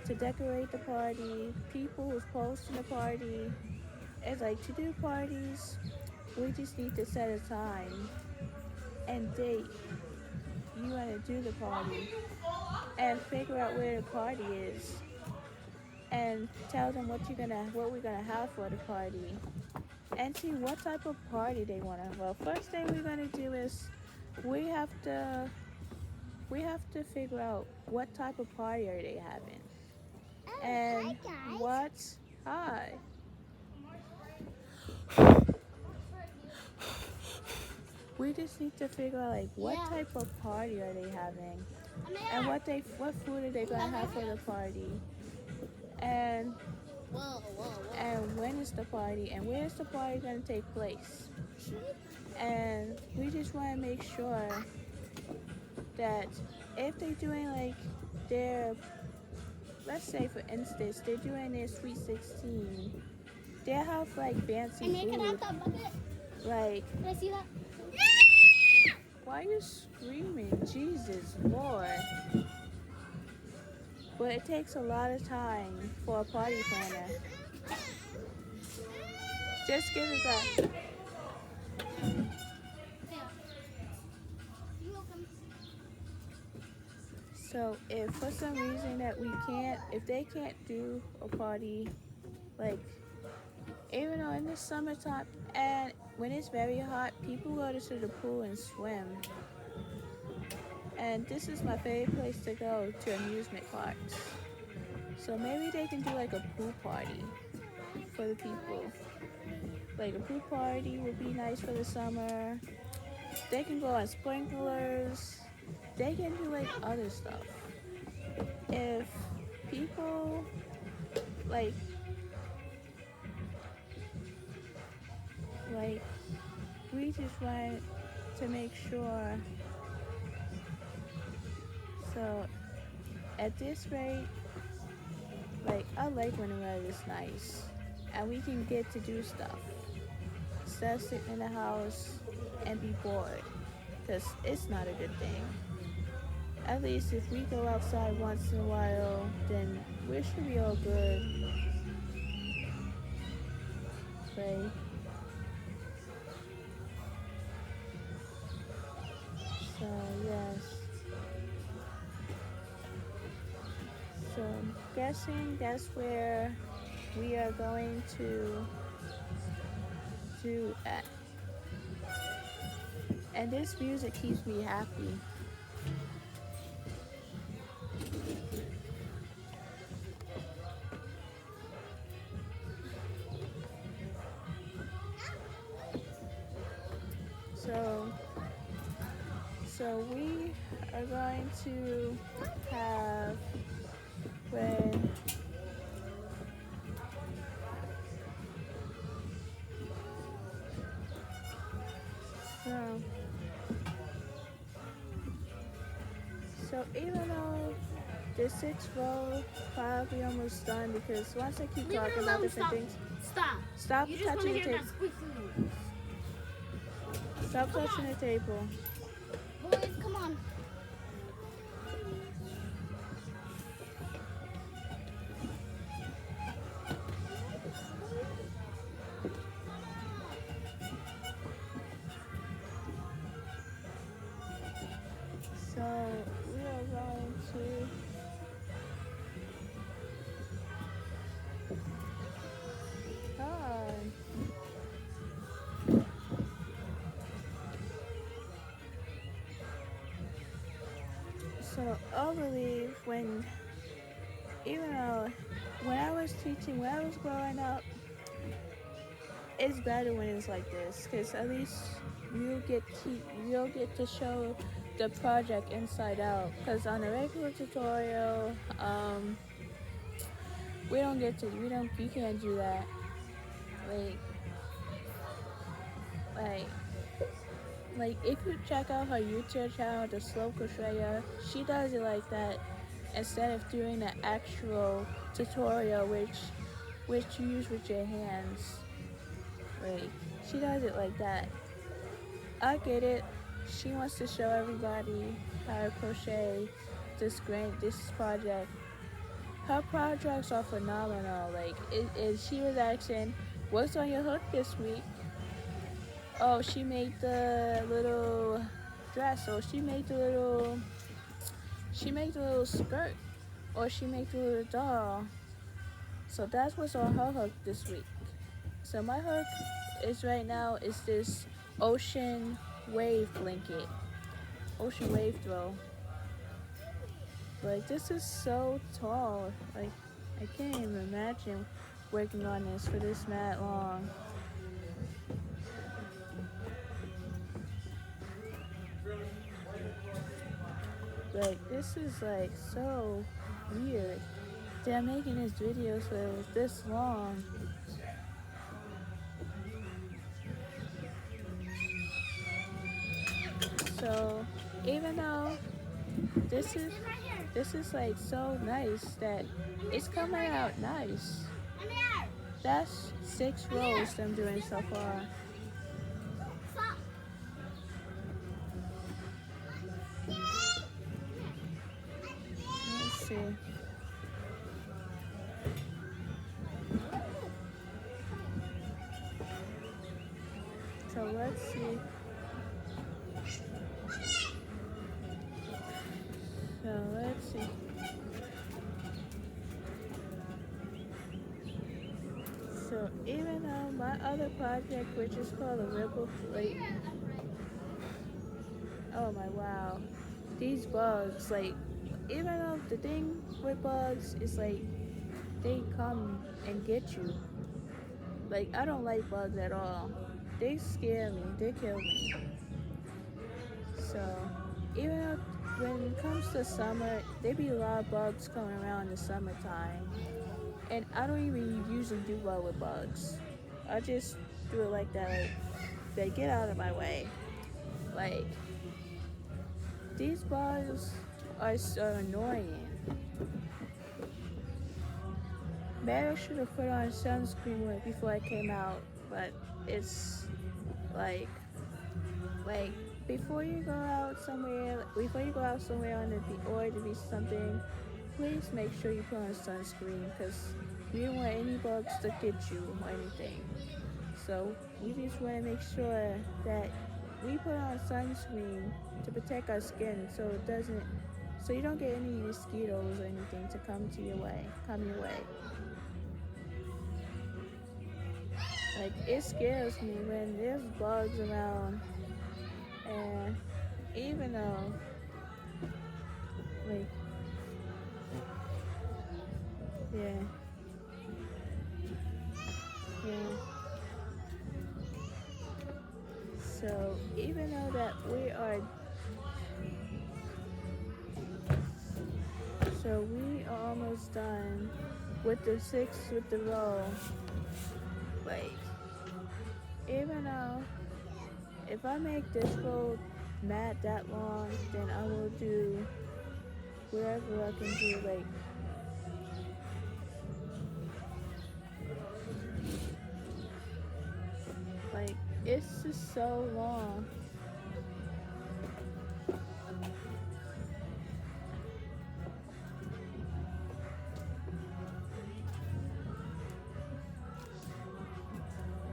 to decorate the party. People who's hosting the party. It's like, to do parties, we just need to set a time and date you want to do the party, and figure out where the party is, and tell them what we're gonna have for the party, and see what type of party they want to. Well, first thing we're gonna do is we have to we have to figure out what type of party are they having, Oh, and hi guys. what hi we just need to figure out like what type of party are they having, and what food are they gonna have for the party, and and when is the party, and where is the party gonna take place. And we just want to make sure that if they're doing like their, let's say for instance, they're doing their sweet 16, they'll have like fancy food. Like, Can I see that? why are you screaming? Jesus Lord. But it takes a lot of time for a party planner. Just give it that. So if for some reason that if they can't do a party, like, even though in the summertime and when it's very hot, people go to the pool and swim. And this is my favorite place to go, to amusement parks. So maybe they can do like a pool party for the people. Like, a pool party would be nice for the summer. They can go on sprinklers. They can do like other stuff. If people like we just want to make sure. So at this rate, like, I like when the weather is nice and we can get to do stuff instead of sitting in the house and be bored, because it's not a good thing. At least if we go outside once in a while, then we should be all good. Right? So, yes. So, I'm guessing that's where we are going to do that. And this music keeps me happy. So we are going to have when so even though the 6th row probably almost done, because once I keep talking about different things. Stop touching the table. Stop touching the table. Boys, come on. I believe even though when I was teaching, when I was growing up, it's better when it's like this, because at least you'll get to show the project inside out. Because on a regular tutorial, you can't do that. Like, like, like if you check out her YouTube channel, The Slow Crocheter, she does it like that instead of doing the actual tutorial, which you use with your hands. Like, she does it like that. I get it. She wants to show everybody how to crochet this project. Her projects are phenomenal. Like, she was asking, "What's on your hook this week?" Oh, she made the little dress, or she made the little skirt, or she made the little doll. So that's what's on her hook this week. So my hook right now is this ocean wave blanket, ocean wave throw. Like, this is so tall. Like, I can't even imagine working on this for this mad long. Like, this is like so weird that I'm making this video for this long. So even though this is like so nice that it's coming out nice. That's 6 rows I'm doing so far. Let's see. So let's see. So even though my other project, which is called a ripple plate, oh my wow, these bugs, like, even though the thing with bugs is like they come and get you. Like, I don't like bugs at all. They scare me. They kill me. So even though when it comes to summer, there be a lot of bugs coming around in the summertime. And I don't even usually do well with bugs. I just do it like that. Like, they get out of my way. Like, these bugs are so annoying. Maybe I should have put on sunscreen before I came out, but it's like before you go out somewhere on the beach or to be something, please make sure you put on sunscreen, because we don't want any bugs to get you or anything. So we just want to make sure that we put on sunscreen to protect our skin, so you don't get any mosquitoes or anything to come your way. Like, it scares me when there's bugs around, and even though, like, yeah. So even though that we are almost done with the row. Like, even though if I make this row not that long, then I will do whatever I can do. Like, it's just so long.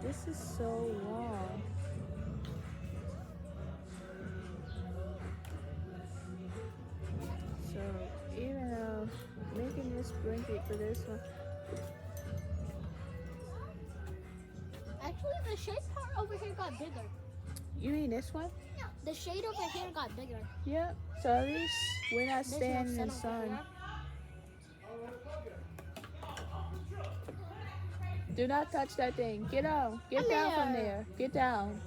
This is so long. So even though making this blanket for this one. Actually, the shape part over here got bigger. You mean this one? No, the shade over here got bigger. Yep. So at least we're not There's no staying in the sun over sun. here. Do not touch that thing. Get down. Get Come down from here. there. Get down.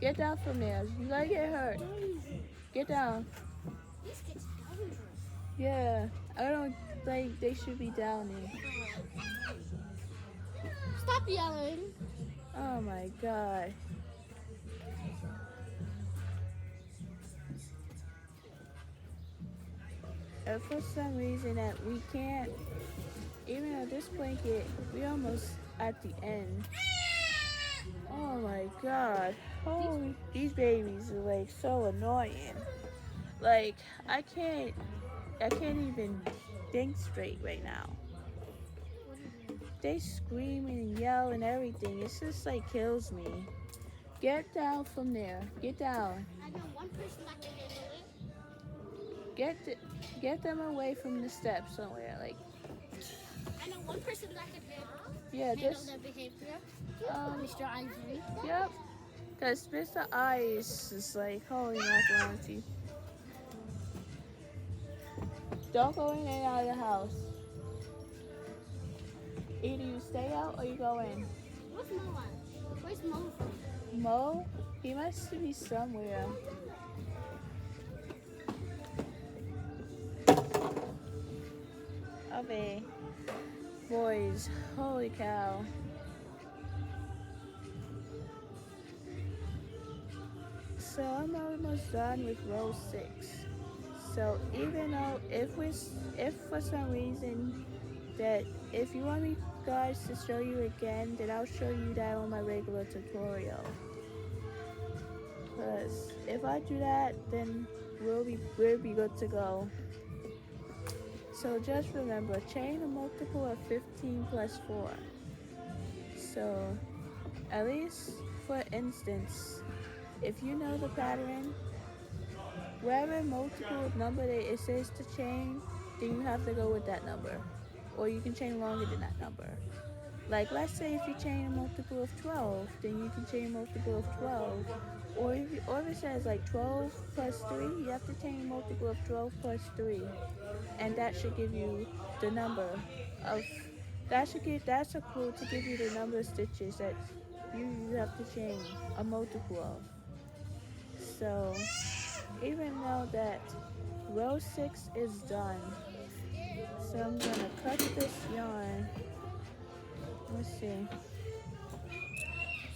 Get down from there. You gotta get hurt. Get down. This gets dangerous. Yeah. I don't think they should be down there. Stop yelling. Oh my god. If for some reason that we can't, even at this blanket, we almost at the end. Oh my god. Holy, these babies are like so annoying. Like I can't even think straight right now. They scream and yell and everything. It's just like kills me. Get down from there. Get down. I know one person that can handle it. Get them away from the steps somewhere. Like I know one person that can yeah, handle just their behavior. Mr. Mr. Ivory. Yep. Cause Mr. Ice is like holy macaroni. Don't go in and out of the house. Either you stay out or you go in. Where's Mo at? Where's Mo from? Mo, he must be somewhere. Okay. Boys, holy cow. So I'm almost done with row 6. So even though if for some reason that if you want me guys to show you again, then I'll show you that on my regular tutorial. Because if I do that, then we'll be good to go. So just remember, chain a multiple of 15 plus 4. So at least for instance, if you know the pattern, wherever multiple number that it says to chain, then you have to go with that number. Or you can chain longer than that number. Like let's say if you chain a multiple of 12, then you can chain a multiple of 12. Or if it says like 12 plus 3, you have to chain a multiple of 12 plus 3. And that should give you the number of, that's a clue to give you the number of stitches that you have to chain a multiple of. So even though that row 6 is done, so I'm gonna cut this yarn. Let's see.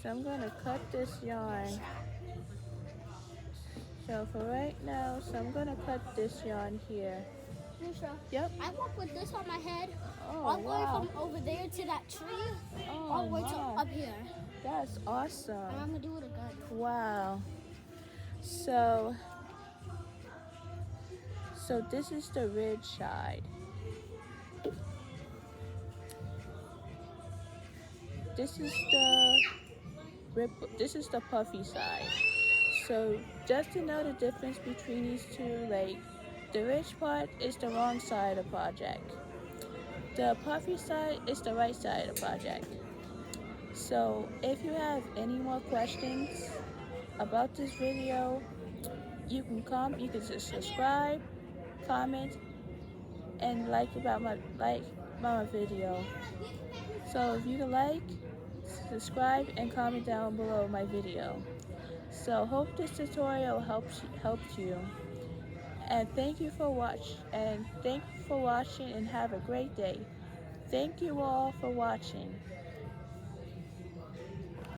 So I'm gonna cut this yarn. So for right now, so I'm gonna cut this yarn here. Nisha, Yep. I walk with this on my head, Oh, all the way wow. from over there to that tree, Oh, all the way to wow. up here. That's And awesome. I'm gonna do it again. Wow. So this is the ridge side. This is the puffy side. So just to know the difference between these two, like the ridge part is the wrong side of the project. The puffy side is the right side of the project. So if you have any more questions about this video, you can just subscribe, comment, and like my video. So if you can like, subscribe, and comment down below my video. So hope this tutorial helped you. And thank you for watching and have a great day. Thank you all for watching.